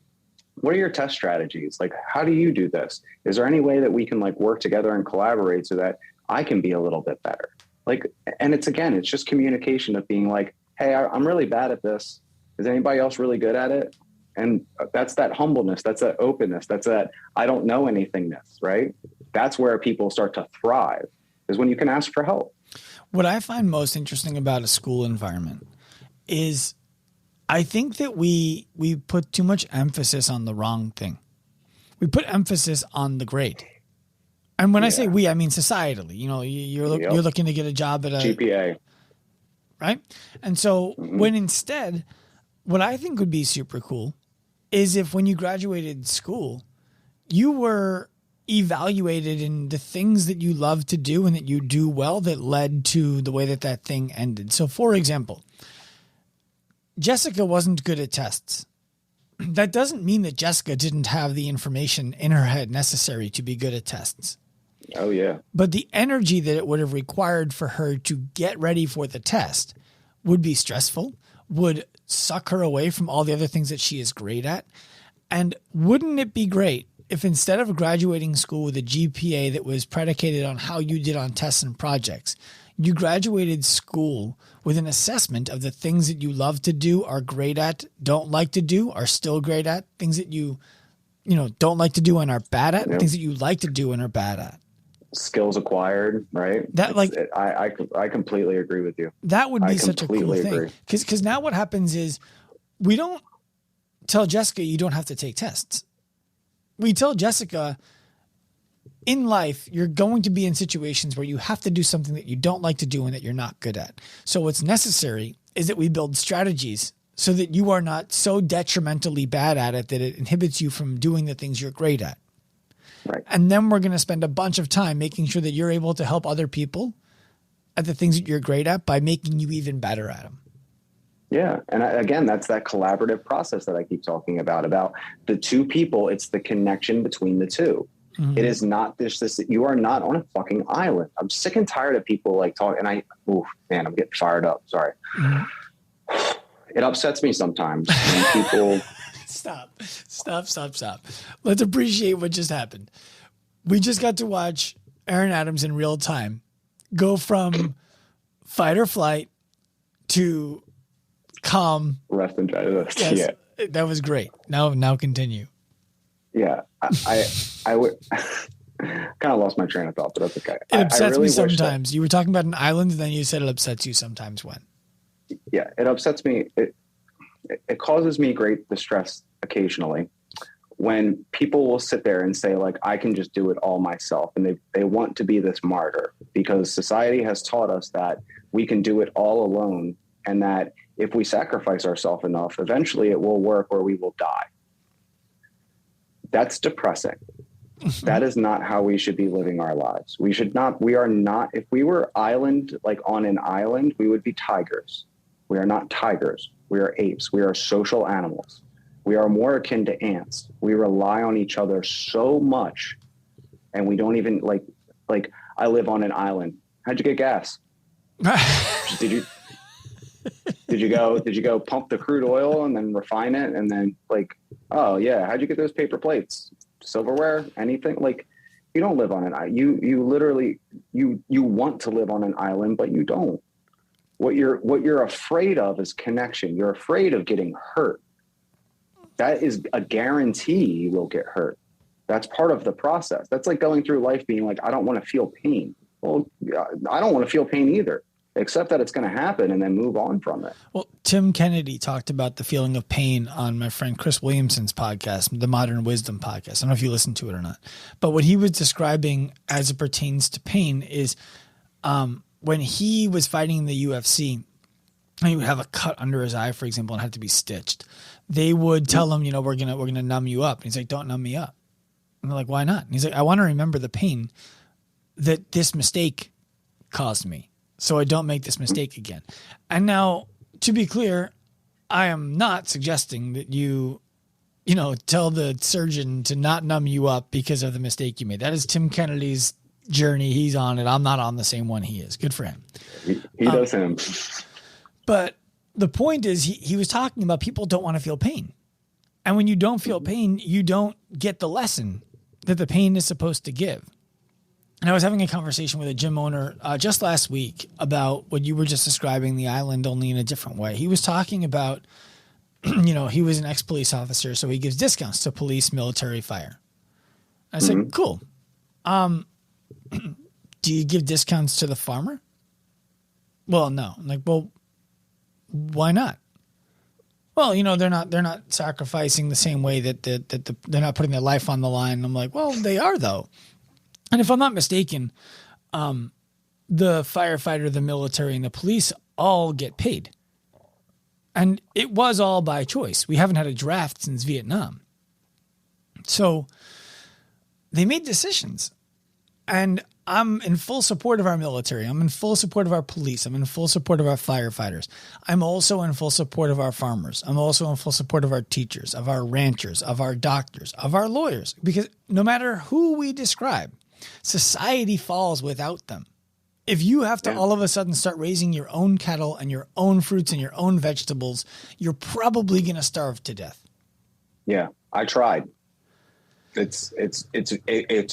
What are your test strategies? Like, how do you do this? Is there any way that we can like work together and collaborate so that I can be a little bit better? Like, and it's just communication of being like, hey, I'm really bad at this. Is anybody else really good at it? And that's that humbleness. That's that openness. That's that I don't know anythingness, right? That's where people start to thrive, is when you can ask for help. What I find most interesting about a school environment is I think that we put too much emphasis on the wrong thing. We put emphasis on the grade. And when I say we, I mean societally. You know, you're looking to get a job at a GPA. Right? And so when instead, what I think would be super cool is if when you graduated school, you were evaluated in the things that you love to do and that you do well that led to the way that thing ended. So for example, Jessica wasn't good at tests. That doesn't mean that Jessica didn't have the information in her head necessary to be good at tests. Oh, yeah. But the energy that it would have required for her to get ready for the test would be stressful, would suck her away from all the other things that she is great at. And wouldn't it be great if instead of graduating school with a GPA that was predicated on how you did on tests and projects, you graduated school with an assessment of the things that you love to do, are great at, don't like to do, are still great at, things that you don't like to do and are bad at, and things that you like to do and are bad at. skills acquired, right? I completely agree with you. That would be such a cool thing. Because now what happens is we don't tell Jessica you don't have to take tests. We tell Jessica in life, you're going to be in situations where you have to do something that you don't like to do and that you're not good at. So what's necessary is that we build strategies so that you are not so detrimentally bad at it that it inhibits you from doing the things you're great at. Right. And then we're going to spend a bunch of time making sure that you're able to help other people at the things that you're great at by making you even better at them. Yeah. And again, that's that collaborative process that I keep talking about the two people. It's the connection between the two. Mm-hmm. It is not this, you are not on a fucking island. I'm sick and tired of people like talking, and I'm getting fired up. Sorry. Mm-hmm. It upsets me sometimes when people Stop. Let's appreciate what just happened. We just got to watch Aaron Adams in real time go from fight or flight to calm. Rest and digest. Yes, yeah. That was great. Now continue. Yeah. I would kind of lost my train of thought, but that's okay. It upsets me sometimes. You were talking about an island and then you said it upsets you sometimes when. Yeah, it upsets me. It causes me great distress occasionally when people will sit there and say, like, I can just do it all myself. And they want to be this martyr because society has taught us that we can do it all alone. And that if we sacrifice ourselves enough, eventually it will work or we will die. That's depressing. That is not how we should be living our lives. We are not, if we were on an island, we would be tigers. We are not tigers. We are apes. We are social animals. We are more akin to ants. We rely on each other so much, and we don't even like I live on an island. How'd you get gas? Did you go pump the crude oil and then refine it and then oh yeah, how'd you get those paper plates? Silverware? Anything? Like, you don't live on an island. You literally you want to live on an island, but you don't. What you're afraid of is connection. You're afraid of getting hurt. That is a guarantee you will get hurt. That's part of the process. That's like going through life being like, I don't want to feel pain. Well, I don't want to feel pain either, except that it's going to happen and then move on from it. Well, Tim Kennedy talked about the feeling of pain on my friend Chris Williamson's podcast, the Modern Wisdom podcast. I don't know if you listened to it or not, but what he was describing as it pertains to pain is when he was fighting in the UFC, and he would have a cut under his eye, for example, and had to be stitched. They would tell him, we're gonna numb you up. And he's like, don't numb me up. And they're like, why not? And he's like, I want to remember the pain that this mistake caused me, so I don't make this mistake again. And now, to be clear, I am not suggesting that you tell the surgeon to not numb you up because of the mistake you made. That is Tim Kennedy's journey. He's on it. I'm not on the same one he is. Good for him. He does him. But the point is, he was talking about people don't want to feel pain. And when you don't feel pain, you don't get the lesson that the pain is supposed to give. And I was having a conversation with a gym owner just last week about what you were just describing, the island, only in a different way. He was talking about, he was an ex-police officer, so he gives discounts to police, military, fire. I said, cool. Do you give discounts to the farmer? Well, no. I'm like, well, why not? Well, they're not sacrificing the same way that they're not putting their life on the line. I'm like, well, they are though. And if I'm not mistaken, the firefighter, the military, and the police all get paid. And it was all by choice. We haven't had a draft since Vietnam. So they made decisions. And I'm in full support of our military. I'm in full support of our police. I'm in full support of our firefighters. I'm also in full support of our farmers. I'm also in full support of our teachers, of our ranchers, of our doctors, of our lawyers. Because no matter who we describe, society falls without them. If you have to all of a sudden start raising your own cattle and your own fruits and your own vegetables, you're probably going to starve to death. Yeah, I tried. It's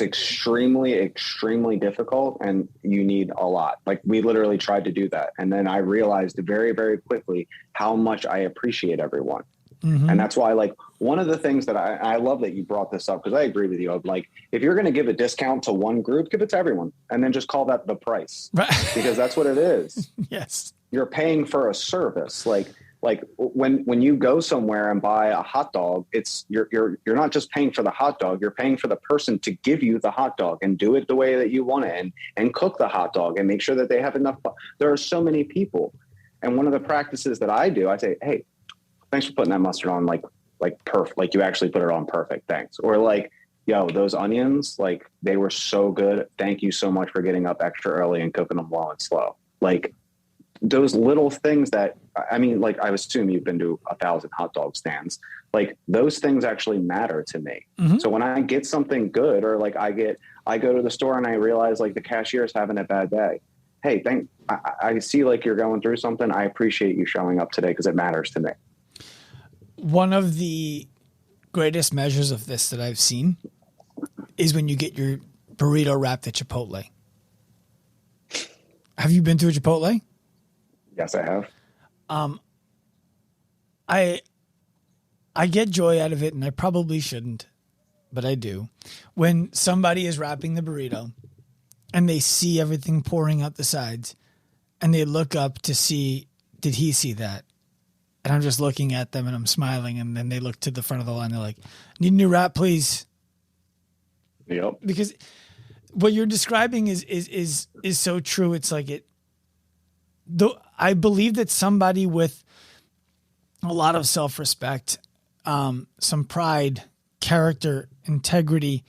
extremely, extremely difficult, and you need a lot. Like, we literally tried to do that. And then I realized very, very quickly how much I appreciate everyone. And that's why, like, one of the things that I love that you brought this up, because I agree with you. Like, if you're going to give a discount to one group, give it to everyone, and then just call that the price, Right. because that's what it is. Yes. You're paying for a service. Like when you go somewhere and buy a hot dog, it's you're not just paying for the hot dog. You're paying for the person to give you the hot dog and do it the way that you want it, and cook the hot dog and make sure that they have enough. There are so many people, and one of the practices that I do, I say, hey, thanks for putting that mustard on like perfect. Like, you actually put it on perfect. Thanks. Or like, yo, those onions, like, they were so good. Thank you so much for getting up extra early and cooking them low and slow. Like, those little things that, I mean, like, I assume you've been to 1,000 hot dog stands. Like, those things actually matter to me. So when I get something good, or like I go to the store and I realize like the cashier's having a bad day. Hey, I see like you're going through something. I appreciate you showing up today because it matters to me. One of the greatest measures of this that I've seen is when you get your burrito wrapped at Chipotle. Have you been to a Chipotle? Yes, I have. I get joy out of it, and I probably shouldn't, but I do. When somebody is wrapping the burrito and they see everything pouring out the sides, and they look up to see, did he see that? And I'm just looking at them and I'm smiling, and then they look to the front of the line. They're like, need a new wrap, please. Yep. Because what you're describing is so true. It's like I believe that somebody with a lot of self-respect, some pride, character, integrity,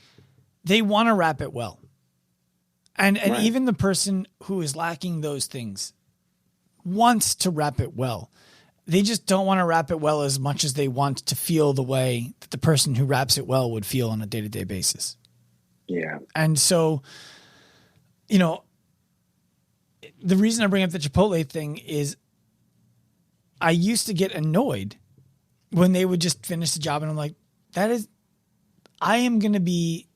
they want to wrap it well. And Right. even the person who is lacking those things wants to wrap it well. They just don't want to wrap it well as much as they want to feel the way that the person who wraps it well would feel on a day-to-day basis. Yeah. And so, you know, the reason I bring up the Chipotle thing is I used to get annoyed when they would just finish the job, and I'm like, I am going to be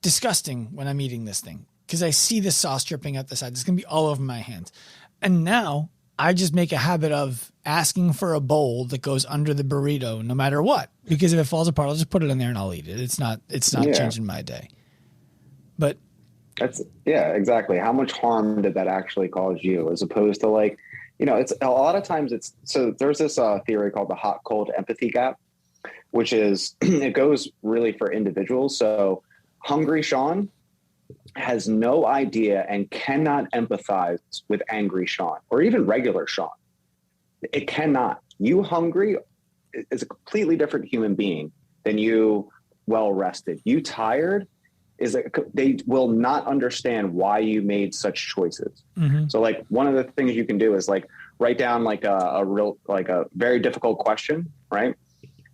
disgusting when I'm eating this thing, because I see the sauce dripping out the side. It's going to be all over my hands. And now I just make a habit of asking for a bowl that goes under the burrito no matter what, because if it falls apart, I'll just put it in there and I'll eat it. It's not changing my day. But exactly. How much harm did that actually cause you, as opposed to like, you know, it's a lot of times so there's this theory called the hot cold empathy gap, which is, it goes really for individuals. So hungry Sean has no idea and cannot empathize with angry Sean or even regular Sean. It cannot. You hungry is a completely different human being than you well rested. You tired they will not understand why you made such choices. Mm-hmm. So like, one of the things you can do is like write down like a very difficult question, right?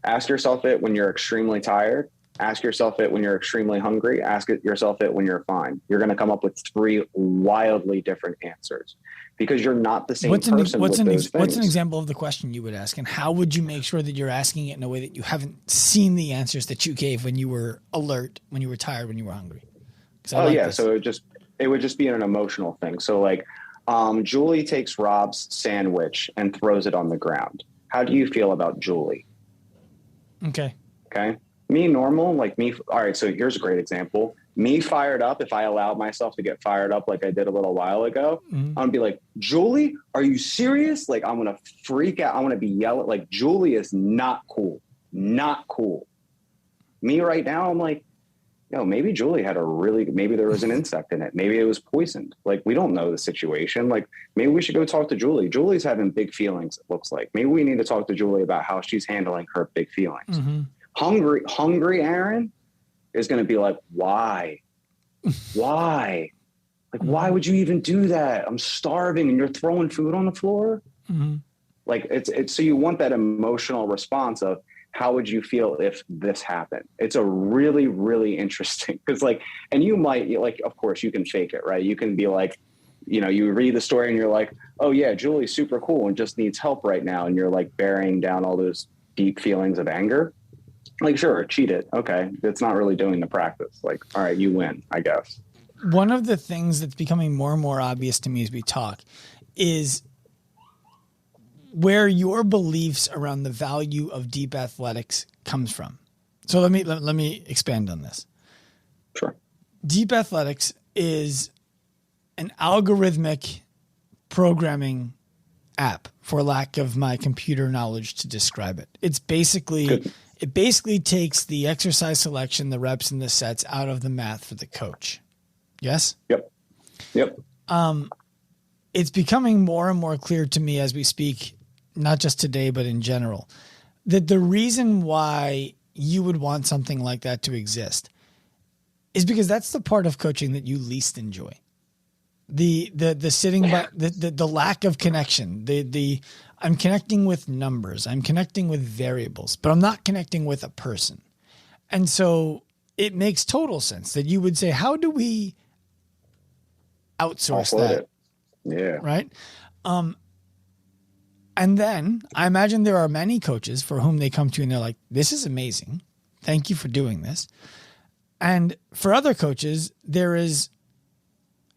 Ask yourself it when you're extremely tired. Ask yourself it when you're extremely hungry. Ask yourself it when you're fine. You're going to come up with 3 wildly different answers, because you're not the same person. What's an example of the question you would ask, and how would you make sure that you're asking it in a way that you haven't seen the answers that you gave when you were alert, when you were tired, when you were hungry? So it would just be an emotional thing. So like, Julie takes Rob's sandwich and throws it on the ground. How do you feel about Julie? Okay. Me normal, like me. All right. So here's a great example. Me fired up. If I allowed myself to get fired up, like I did a little while ago, I'm gonna be like, Julie, are you serious? Like, I'm going to freak out. I'm going to be yelling. Like, Julie is not cool. Not cool. Me right now, I'm like, yo, maybe Julie maybe there was an insect in it. Maybe it was poisoned. Like, we don't know the situation. Like, maybe we should go talk to Julie. Julie's having big feelings, it looks like. Maybe we need to talk to Julie about how she's handling her big feelings. Mm-hmm. Hungry Aaron is going to be like, why? Like, why would you even do that? I'm starving and you're throwing food on the floor. Mm-hmm. Like, it's so you want that emotional response of, how would you feel if this happened? It's a really, really interesting, because like, and you might like, of course you can fake it, right? You can be like, you know, you read the story and you're like, oh yeah, Julie's super cool and just needs help right now. And you're like burying down all those deep feelings of anger. Like, sure, cheat it. Okay. It's not really doing the practice. Like, all right, you win, I guess. One of the things that's becoming more and more obvious to me as we talk is where your beliefs around the value of deep athletics comes from. So let me expand on this. Sure. Deep athletics is an algorithmic programming app, for lack of my computer knowledge to describe it. It basically takes the exercise selection, the reps and the sets out of the math for the coach. Yes? Yep. It's becoming more and more clear to me as we speak, not just today, but in general, that the reason why you would want something like that to exist is because that's the part of coaching that you least enjoy. The sitting by the lack of connection, I'm connecting with numbers, I'm connecting with variables, but I'm not connecting with a person. And so it makes total sense that you would say, how do we outsource that? Yeah. Right. And then I imagine there are many coaches for whom they come to and they're like, this is amazing. Thank you for doing this. And for other coaches, there is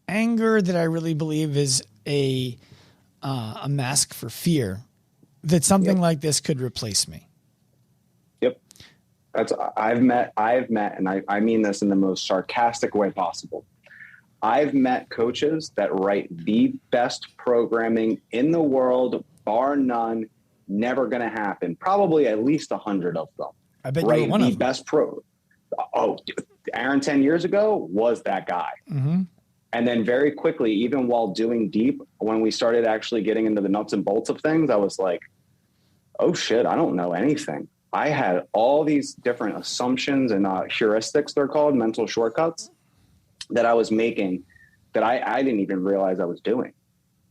anger that I really believe is a mask for fear that something like this could replace me. Yep. I've met, and I mean this in the most sarcastic way possible. I've met coaches that write the best programming in the world, bar none, never going to happen. Probably at least 100 of them. I bet you were one of them. Best pro. Oh, Aaron 10 years ago was that guy. Mm-hmm. And then very quickly, even while doing deep, when we started actually getting into the nuts and bolts of things, I was like, oh shit, I don't know anything. I had all these different assumptions and heuristics, they're called, mental shortcuts, that I was making that I didn't even realize I was doing.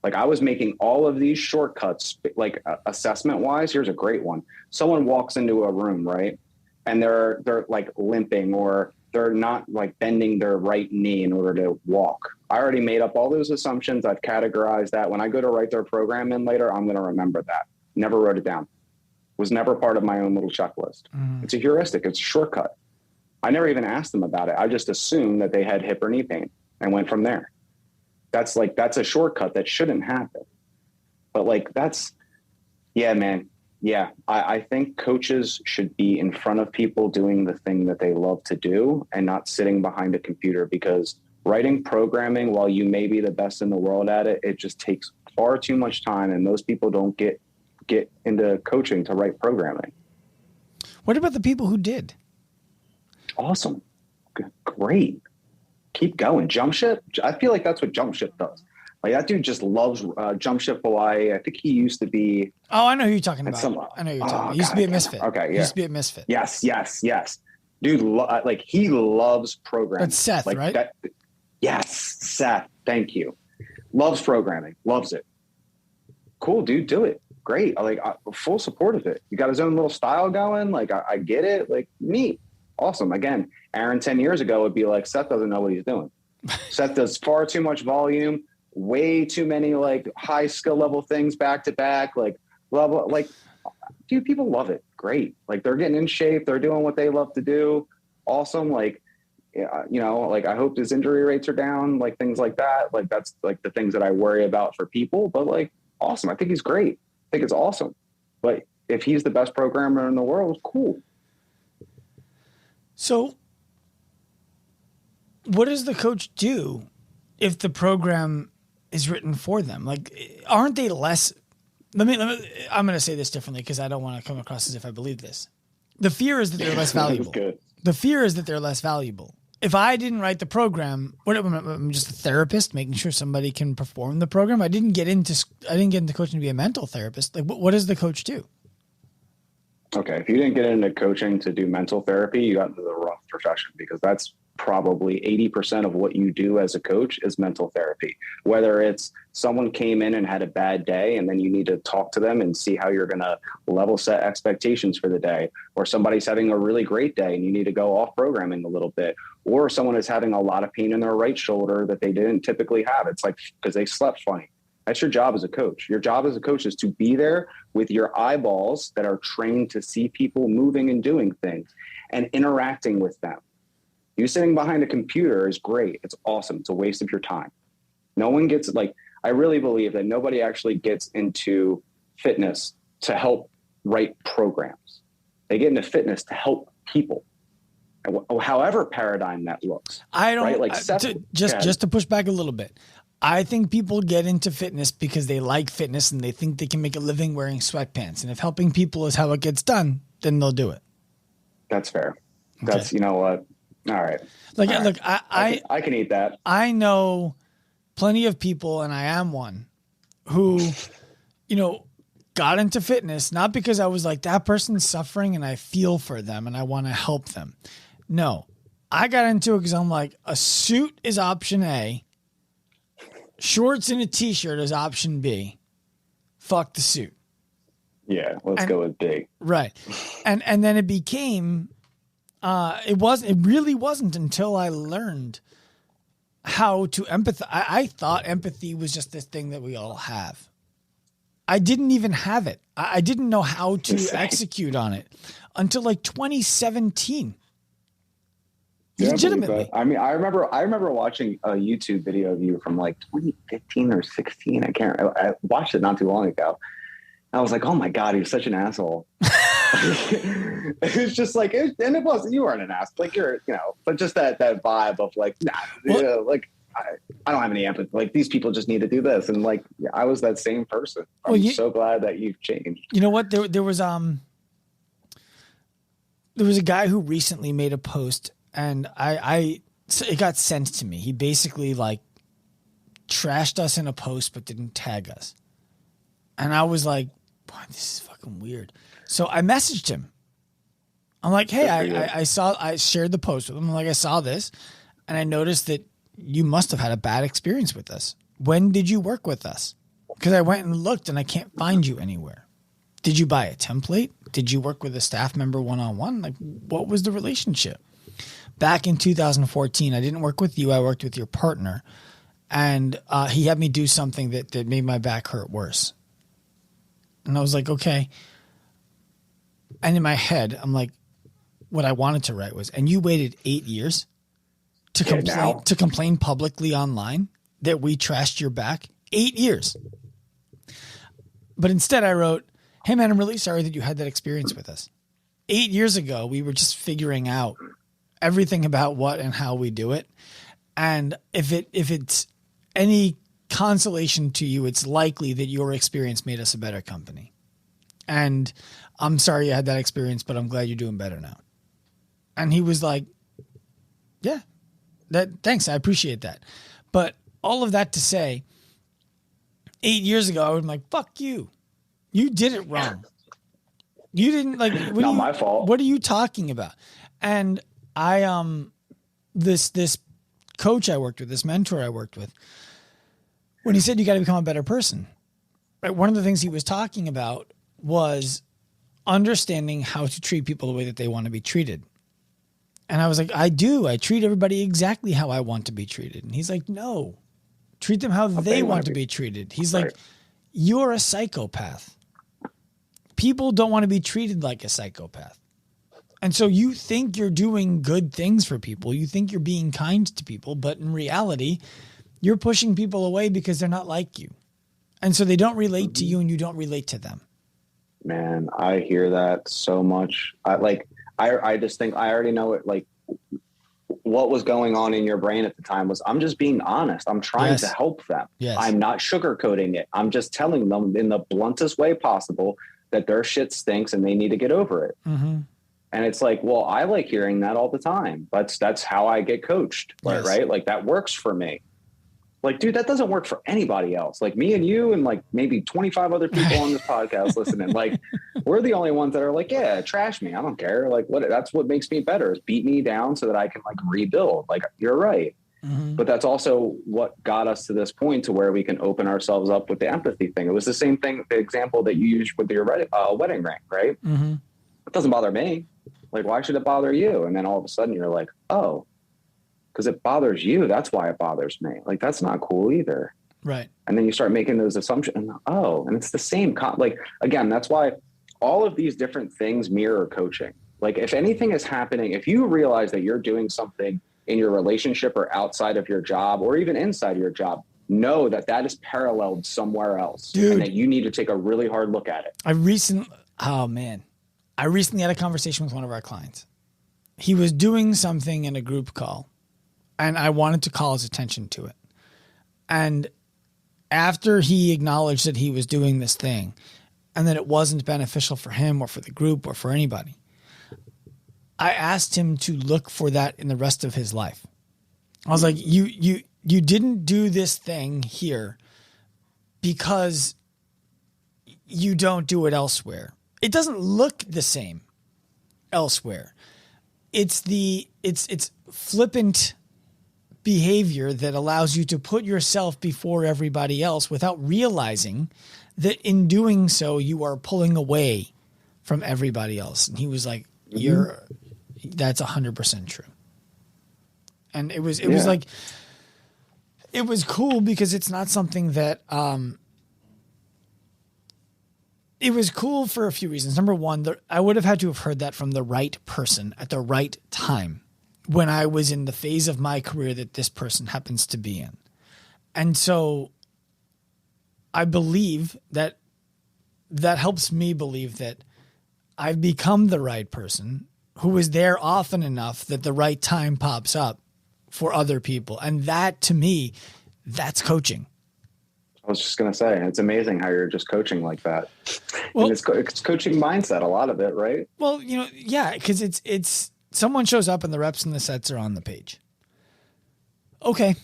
Like I was making all of these shortcuts, like assessment wise. Here's a great one. Someone walks into a room, right? And they're like limping, or they're not like bending their right knee in order to walk. I already made up all those assumptions. I've categorized that. When I go to write their program in later, I'm going to remember that. Never wrote it down. Was never part of my own little checklist. It's a heuristic. It's a shortcut. I never even asked them about it. I just assumed that they had hip or knee pain and went from there. That's a shortcut that shouldn't happen. But yeah, man. Yeah. I think coaches should be in front of people doing the thing that they love to do and not sitting behind a computer, because writing programming, while you may be the best in the world at it, it just takes far too much time. And most people don't get into coaching to write programming. What about the people who did? Awesome. Great. Keep going. Jump Ship. I feel like that's what Jump Ship does. Like that dude just loves Jump Ship Hawaii. I think he used to be. Oh, I know who you're talking about. I know who you're talking about. He used to be a Misfit. Okay. Yeah. He used to be a Misfit. Yes. Dude, he loves programming. That's Seth, right? Yes. Seth. Thank you. Loves programming. Loves it. Cool, dude. Do it. Great. Full support of it. You got his own little style going. Like I get it. Like neat. Awesome. Again, Aaron 10 years ago would be like, Seth doesn't know what he's doing. Seth does far too much volume, way too many like high skill level things back to back. Like, blah, blah, like, dude, people love it. Great. Like they're getting in shape. They're doing what they love to do. Awesome. Like, like I hope his injury rates are down, like things like that. Like that's like the things that I worry about for people, but like, awesome. I think he's great. I think it's awesome. But if he's the best programmer in the world, cool. So what does the coach do if the program is written for them? Like, aren't they less, I'm going to say this differently because I don't want to come across as if I believe this. The fear is that they're less valuable. The fear is that they're less valuable. If I didn't write the program, I'm just a therapist making sure somebody can perform the program. I didn't get into coaching to be a mental therapist. Like, what does the coach do? Okay, if you didn't get into coaching to do mental therapy, you got into the wrong profession, because that's probably 80% of what you do as a coach is mental therapy. Whether it's someone came in and had a bad day and then you need to talk to them and see how you're going to level set expectations for the day, or somebody's having a really great day and you need to go off programming a little bit, or someone is having a lot of pain in their right shoulder that they didn't typically have. It's like because they slept funny. That's your job as a coach. Your job as a coach is to be there with your eyeballs that are trained to see people moving and doing things and interacting with them. You sitting behind a computer is great. It's awesome. It's a waste of your time. No one gets, like, I really believe that nobody actually gets into fitness to help write programs. They get into fitness to help people, however paradigm that looks. I don't, right? Like just to push back a little bit. I think people get into fitness because they like fitness and they think they can make a living wearing sweatpants. And if helping people is how it gets done, then they'll do it. That's fair. That's, you know what? All right. Like, All look, right. I can eat that. I know plenty of people, and I am one, who, you know, got into fitness, not because I was like, that person's suffering and I feel for them and I want to help them. No, I got into it because I'm like, a suit is option A. Shorts and a t-shirt is option B. Fuck the suit. Yeah, let's go with B. Right. And then it became, it really wasn't until I learned how to empathize. I thought empathy was just this thing that we all have. I didn't even have it. I didn't know how to execute on it until like 2017. Yeah, legitimately. I mean, I remember watching a YouTube video of you from like 2015 or 16. I watched it not too long ago. I was like, oh my God, he's such an asshole. It was just like, and it wasn't, you weren't an asshole. Like you're, you know, but just that vibe of like, nah, you know, like I don't have any empathy. Like these people just need to do this. And like, I was that same person. I'm so glad that you've changed. You know what? There was a guy who recently made a post, and it got sent to me. He basically like trashed us in a post, but didn't tag us. And I was like, boy, this is fucking weird. So I messaged him. I'm like, hey, I shared the post with him. I'm like, I saw this and I noticed that you must have had a bad experience with us. When did you work with us? Because I went and looked and I can't find you anywhere. Did you buy a template? Did you work with a staff member one-on-one? Like, what was the relationship? Back in 2014, I didn't work with you. I worked with your partner. And he had me do something that made my back hurt worse. And I was like, okay. And in my head, I'm like, what I wanted to write was, and you waited 8 years to complain publicly online that we trashed your back? 8 years. But instead I wrote, hey man, I'm really sorry that you had that experience with us. 8 years ago, we were just figuring out everything about what and how we do it. And if it's any consolation to you, it's likely that your experience made us a better company. And I'm sorry you had that experience, but I'm glad you're doing better now. And he was like, yeah, thanks. I appreciate that. But all of that to say, 8 years ago, I would be like, fuck you. You did it wrong. You didn't like, not my fault. What are you talking about? And I, this coach I worked with, this mentor I worked with, when he said, you got to become a better person, right? One of the things he was talking about was understanding how to treat people the way that they want to be treated. And I was like, I treat everybody exactly how I want to be treated. And he's like, no, treat them how they want to be treated. He's like, you're a psychopath. People don't want to be treated like a psychopath. And so you think you're doing good things for people. You think you're being kind to people, but in reality, you're pushing people away because they're not like you. And so they don't relate to you and you don't relate to them. Man, I hear that so much. I just think I already know it. Like what was going on in your brain at the time was I'm just being honest. I'm trying to help them. Yes. I'm not sugarcoating it. I'm just telling them in the bluntest way possible that their shit stinks and they need to get over it. Mm-hmm. And it's like, well, I like hearing that all the time. That's how I get coached, right? Like that works for me. Like, dude, that doesn't work for anybody else. Like me and you and like maybe 25 other people on this podcast listening. Like we're the only ones that are like, yeah, trash me. I don't care. Like that's what makes me better is beat me down so that I can like rebuild. Like you're right. Mm-hmm. But that's also what got us to this point to where we can open ourselves up with the empathy thing. It was the same thing, the example that you used with your wedding ring, right? Mm-hmm. It doesn't bother me. Like, why should it bother you? And then all of a sudden you're like, oh, because it bothers you. That's why it bothers me. Like, that's not cool either. Right. And then you start making those assumptions. And it's the same. Like, again, that's why all of these different things mirror coaching. Like, if anything is happening, if you realize that you're doing something in your relationship or outside of your job or even inside your job know that that is paralleled somewhere else. Dude. And that you need to take a really hard look at it. I recently had a conversation with one of our clients. He was doing something in a group call, and I wanted to call his attention to it. And after he acknowledged that he was doing this thing and that it wasn't beneficial for him or for the group or for anybody, I asked him to look for that in the rest of his life. I was like, you didn't do this thing here because you don't do it elsewhere. It doesn't look the same elsewhere. It's flippant behavior that allows you to put yourself before everybody else without realizing that in doing so, you are pulling away from everybody else. And he was like, that's 100% true. And it was like, it was cool because it's not something that, it was cool for a few reasons. Number one, I would have had to have heard that from the right person at the right time when I was in the phase of my career that this person happens to be in. And so I believe that helps me believe that I've become the right person who is there often enough that the right time pops up for other people. And that, to me, that's coaching. I was just going to say, it's amazing how you're just coaching like that. Well, and it's coaching mindset, a lot of it, right? Well, yeah, because it's someone shows up and the reps and the sets are on the page. Okay.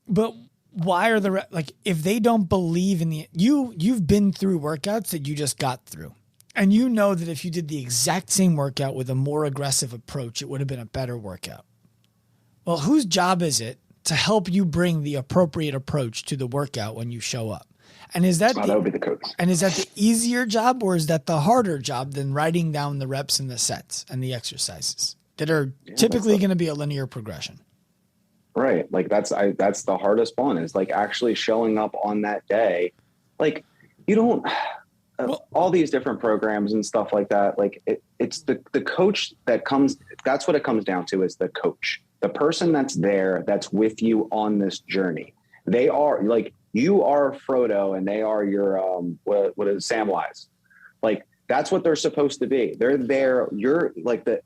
But why are if they don't believe in you've been through workouts that you just got through. And you know that if you did the exact same workout with a more aggressive approach, it would have been a better workout. Well, whose job is it to help you bring the appropriate approach to the workout when you show up? And that would be the coach. And is that the easier job or is that the harder job than writing down the reps and the sets and the exercises that are typically going to be a linear progression? Right. Like that's the hardest one is like actually showing up on that day. Like you don't, all these different programs and stuff like that. Like it's the coach that's what it comes down to is the coach, the person that's there, that's with you on this journey. They are like, you are Frodo and they are your, what is Samwise? Like that's what they're supposed to be. They're there. You're like the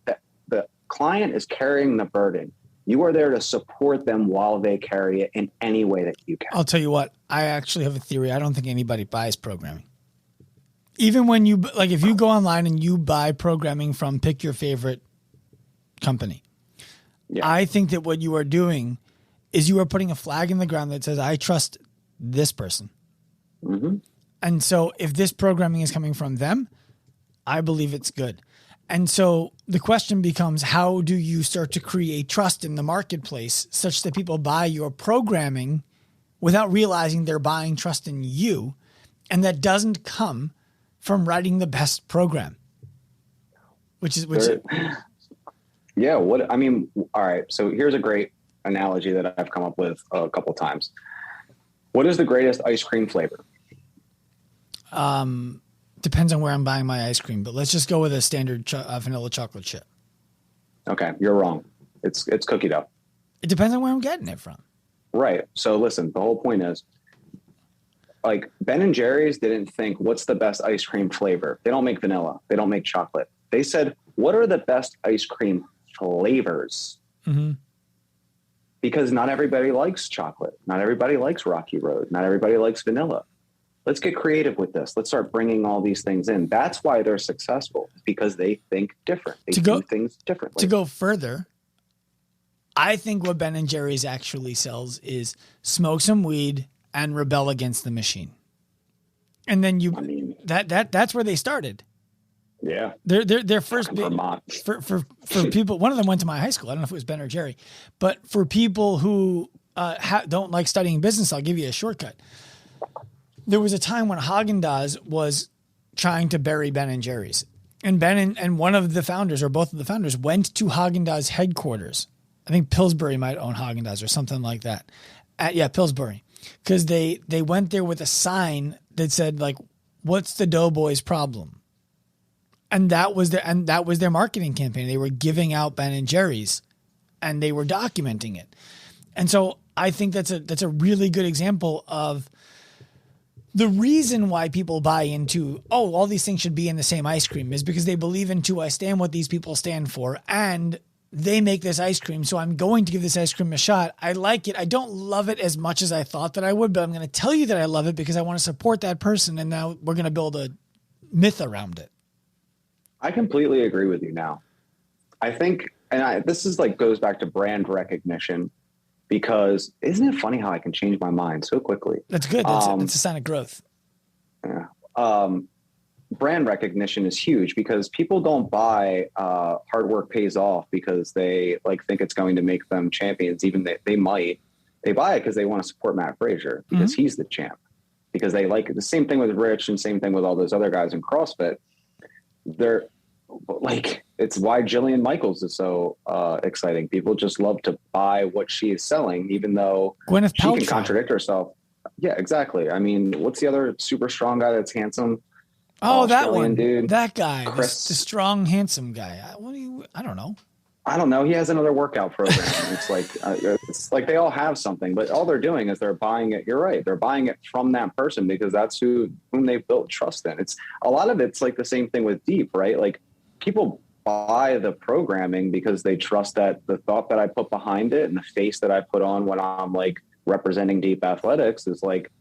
client is carrying the burden. You are there to support them while they carry it in any way that you can. I'll tell you what, I actually have a theory. I don't think anybody buys programming. Even when if you go online and you buy programming from pick your favorite company, I think that what you are doing is you are putting a flag in the ground that says, I trust this person. Mm-hmm. And so if this programming is coming from them, I believe it's good. And so the question becomes, how do you start to create trust in the marketplace such that people buy your programming without realizing they're buying trust in you? And that doesn't come from writing the best program, yeah. All right. So here's a great analogy that I've come up with a couple of times. What is the greatest ice cream flavor? Depends on where I'm buying my ice cream, but let's just go with a standard vanilla chocolate chip. Okay. You're wrong. It's cookie dough. It depends on where I'm getting it from. Right. So listen, the whole point is like Ben and Jerry's didn't think what's the best ice cream flavor. They don't make vanilla. They don't make chocolate. They said, what are the best ice cream flavors? Mm-hmm. Because not everybody likes chocolate. Not everybody likes Rocky Road. Not everybody likes vanilla. Let's get creative with this. Let's start bringing all these things in. That's why they're successful, because they think different. They do things differently. To go further, I think what Ben and Jerry's actually sells is smoke some weed and rebel against the machine. And then that's where they started. Yeah. Their first big for people. One of them went to my high school. I don't know if it was Ben or Jerry, but for people who don't like studying business, I'll give you a shortcut. There was a time when Haagen-Dazs was trying to bury Ben and Jerry's, and Ben and one of the founders or both of the founders went to Haagen-Dazs headquarters. I think Pillsbury might own Haagen-Dazs or something like that. Pillsbury, because they went there with a sign that said like, "What's the Doughboys' problem?" And that was their marketing campaign. They were giving out Ben and Jerry's, and they were documenting it. And so I think that's a really good example of the reason why people buy into, all these things should be in the same ice cream is because they believe in 2 I stand what these people stand for, and they make this ice cream, so I'm going to give this ice cream a shot. I like it. I don't love it as much as I thought that I would, but I'm going to tell you that I love it because I want to support that person, and now we're going to build a myth around it. I completely agree with you now. I think, this is like goes back to brand recognition, because isn't it funny how I can change my mind so quickly? That's good. That's a sign of growth. Yeah. Brand recognition is huge because people don't buy hard work pays off because they think it's going to make them champions. Even they might. They buy it because they want to support Matt Frazier because he's the champ. Because they like it. The same thing with Rich and same thing with all those other guys in CrossFit. They're it's why Jillian Michaels is so exciting. People just love to buy what she is selling, even though Gwyneth she Paltrow can contradict herself. Yeah, exactly. I mean, what's the other super strong guy that's handsome? Oh, that Australian one, dude, that guy, the strong, handsome guy. I don't know. I don't know. He has another workout program. It's like they all have something, but all they're doing is they're buying it. You're right. They're buying it from that person because that's whom they've built trust in. It's a lot of it's like the same thing with Deep, right? Like people buy the programming because they trust that the thought that I put behind it and the face that I put on when I'm like representing Deep Athletics is like,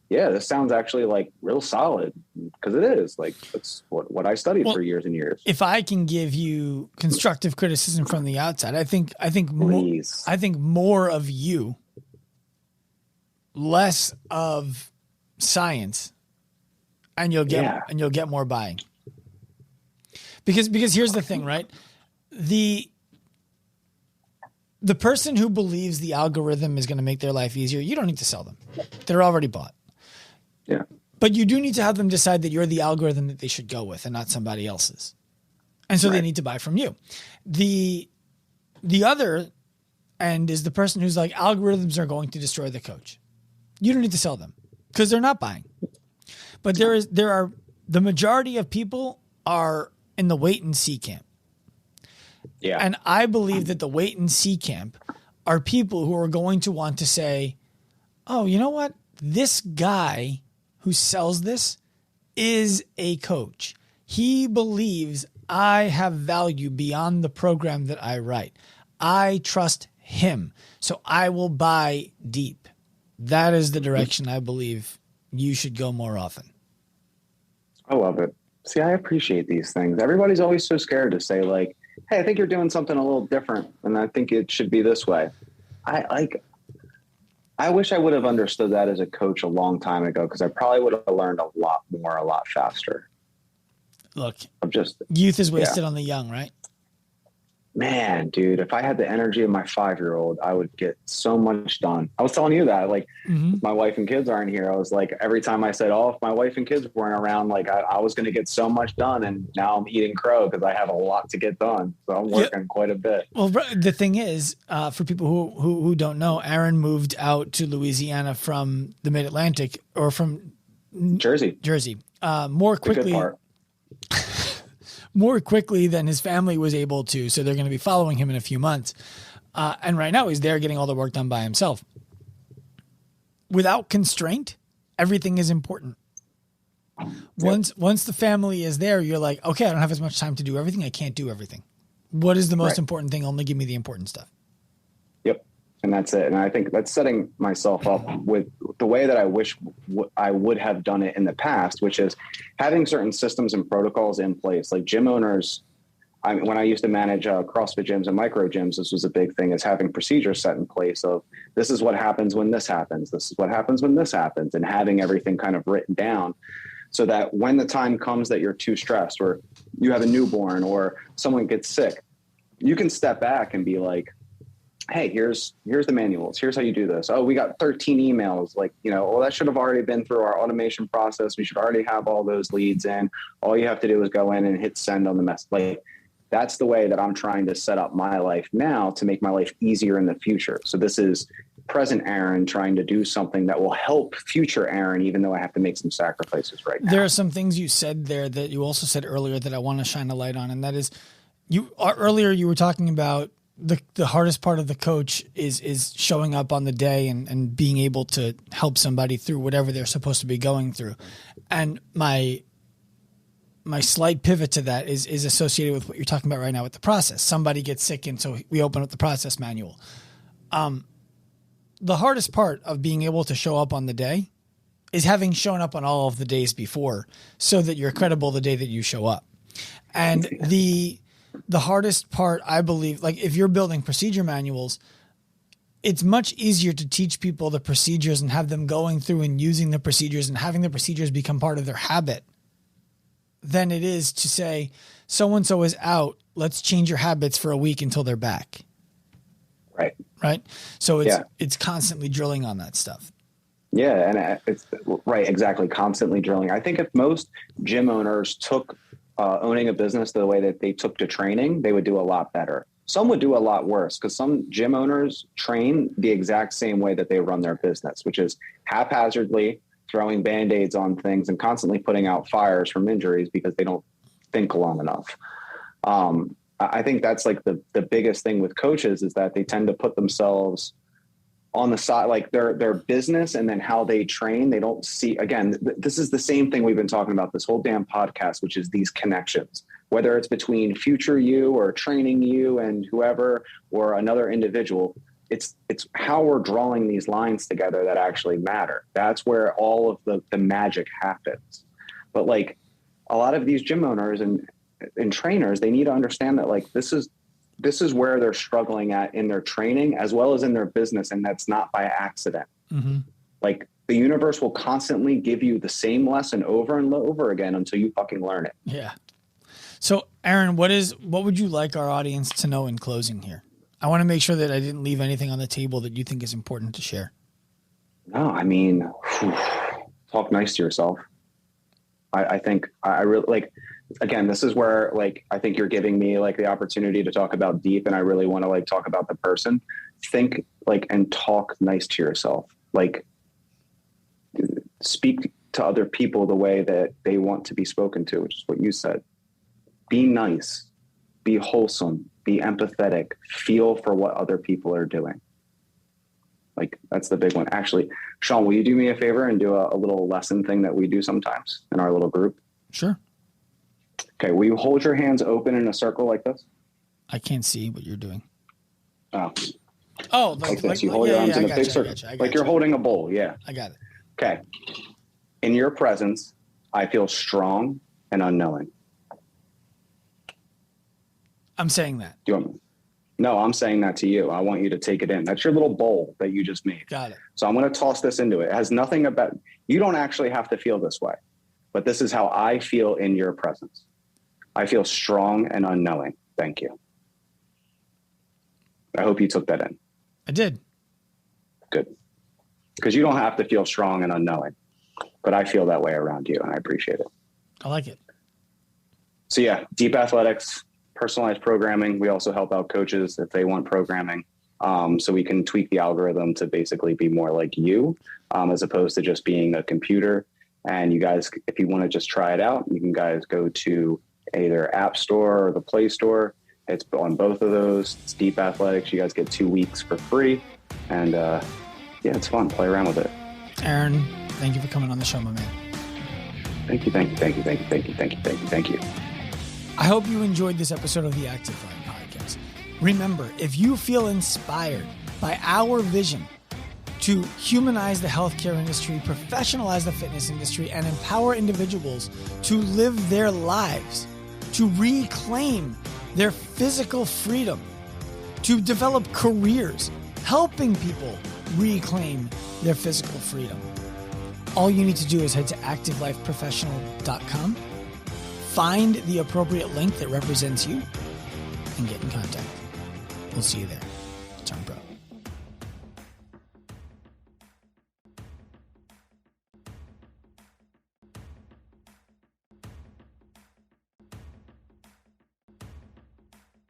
yeah, this sounds actually like real solid because it is like that's what I studied for years and years. If I can give you constructive criticism from the outside, I think more of you, less of science, and you'll get more buying. Because here's the thing, right? The person who believes the algorithm is going to make their life easier, you don't need to sell them. They're already bought. Yeah. But you do need to have them decide that you're the algorithm that they should go with and not somebody else's. And so they need to buy from you. The other end is the person who's like, algorithms are going to destroy the coach. You don't need to sell them because they're not buying. But the majority of people are in the wait and see camp. Yeah. And I believe that the wait and see camp are people who are going to want to say, oh, you know what? This guy who sells this is a coach. He believes I have value beyond the program that I write. I trust him. So I will buy Deep. That is the direction I believe you should go more often. I love it. See, I appreciate these things. Everybody's always so scared to say like, hey, I think you're doing something a little different and I think it should be this way. I wish I would have understood that as a coach a long time ago because I probably would have learned a lot more, a lot faster. Look, youth is wasted on the young, right? Man, dude, if I had the energy of my 5-year-old, I would get so much done. I was telling you that, like, my wife and kids aren't here. I was like, every time I said, if my wife and kids weren't around, like, I was going to get so much done. And now I'm eating crow because I have a lot to get done. So I'm working quite a bit. Well, the thing is, for people who don't know, Aaron moved out to Louisiana from the Mid-Atlantic or from Jersey, more quickly. More quickly than his family was able to. So they're going to be following him in a few months. And right now he's there getting all the work done by himself. Without constraint, everything is important. Once the family is there, you're like, okay, I don't have as much time to do everything. I can't do everything. What is the most important thing? Only give me the important stuff. Yep. And that's it. And I think that's setting myself up with the way that I wish I would have done it in the past, which is having certain systems and protocols in place. Like gym owners, when I used to manage CrossFit gyms and micro gyms, this was a big thing, is having procedures set in place of this is what happens when this happens. This is what happens when this happens, and having everything kind of written down so that when the time comes that you're too stressed or you have a newborn or someone gets sick, you can step back and be like, hey, here's the manuals. Here's how you do this. Oh, we got 13 emails. Like, well, that should have already been through our automation process. We should already have all those leads in. All you have to do is go in and hit send on the mess. Like, that's the way that I'm trying to set up my life now to make my life easier in the future. So this is present Aaron trying to do something that will help future Aaron, even though I have to make some sacrifices right now. There are some things you said there that you also said earlier that I want to shine a light on. And that is earlier you were talking about the hardest part of the coach is showing up on the day and being able to help somebody through whatever they're supposed to be going through. And my slight pivot to that is associated with what you're talking about right now with the process. Somebody gets sick, and so we open up the process manual. The hardest part of being able to show up on the day is having shown up on all of the days before so that you're credible the day that you show up. And the hardest part, I believe, like if you're building procedure manuals, it's much easier to teach people the procedures and have them going through and using the procedures and having the procedures become part of their habit than it is to say, so-and-so is out, let's change your habits for a week until they're back. Right. Right. So it's constantly drilling on that stuff. Yeah. And it's right. Exactly. Constantly drilling. I think if most gym owners took owning a business the way that they took to training, they would do a lot better. Some would do a lot worse because some gym owners train the exact same way that they run their business, which is haphazardly throwing Band-Aids on things and constantly putting out fires from injuries because they don't think long enough. I think that's like the biggest thing with coaches is that they tend to put themselves on the side, like their business and then how they train. They don't see, again, this is the same thing we've been talking about this whole damn podcast, which is these connections, whether it's between future you or training you and whoever, or another individual. It's how we're drawing these lines together that actually matter. That's where all of the magic happens. But like a lot of these gym owners and trainers, they need to understand that like, this is where they're struggling at in their training as well as in their business. And that's not by accident. Mm-hmm. Like the universe will constantly give you the same lesson over and over again until you fucking learn it. Yeah. So Aaron, what would you like our audience to know in closing here? I want to make sure that I didn't leave anything on the table that you think is important to share. No, I mean, talk nice to yourself. I think I really like, again, this is where like, I think you're giving me like the opportunity to talk about deep, and I really want to like talk about the person. Think like, and talk nice to yourself. Like speak to other people the way that they want to be spoken to, which is what you said. Be nice, be wholesome, be empathetic, feel for what other people are doing. Like that's the big one. Actually, Sean, will you do me a favor and do a little lesson thing that we do sometimes in our little group? Sure. Okay. Will you hold your hands open in a circle like this? I can't see what you're doing. Oh, like this. You hold your arms in a big circle, like you're holding a bowl. Yeah. I got it. Okay. In your presence, I feel strong and unknowing. I'm saying that. Do you want me? No, I'm saying that to you. I want you to take it in. That's your little bowl that you just made. Got it. So I'm going to toss this into it. It has nothing about, you don't actually have to feel this way, but this is how I feel in your presence. I feel strong and unknowing. Thank you. I hope you took that in. I did. Good. Because you don't have to feel strong and unknowing, but I feel that way around you and I appreciate it. I like it. So yeah, deep athletics, personalized programming. We also help out coaches if they want programming. So we can tweak the algorithm to basically be more like you, as opposed to just being a computer. And you guys, if you want to just try it out, you can guys go to either App Store or the Play Store. It's on both of those. It's Deep Athletics. You guys get 2 weeks for free. And yeah, it's fun. Play around with it. Aaron, thank you for coming on the show, my man. Thank you. I hope you enjoyed this episode of the Active Life Podcast. Remember, if you feel inspired by our vision to humanize the healthcare industry, professionalize the fitness industry, and empower individuals to live their lives, to reclaim their physical freedom, to develop careers, helping people reclaim their physical freedom, all you need to do is head to activelifeprofessional.com, find the appropriate link that represents you, and get in contact. We'll see you there. Turn pro.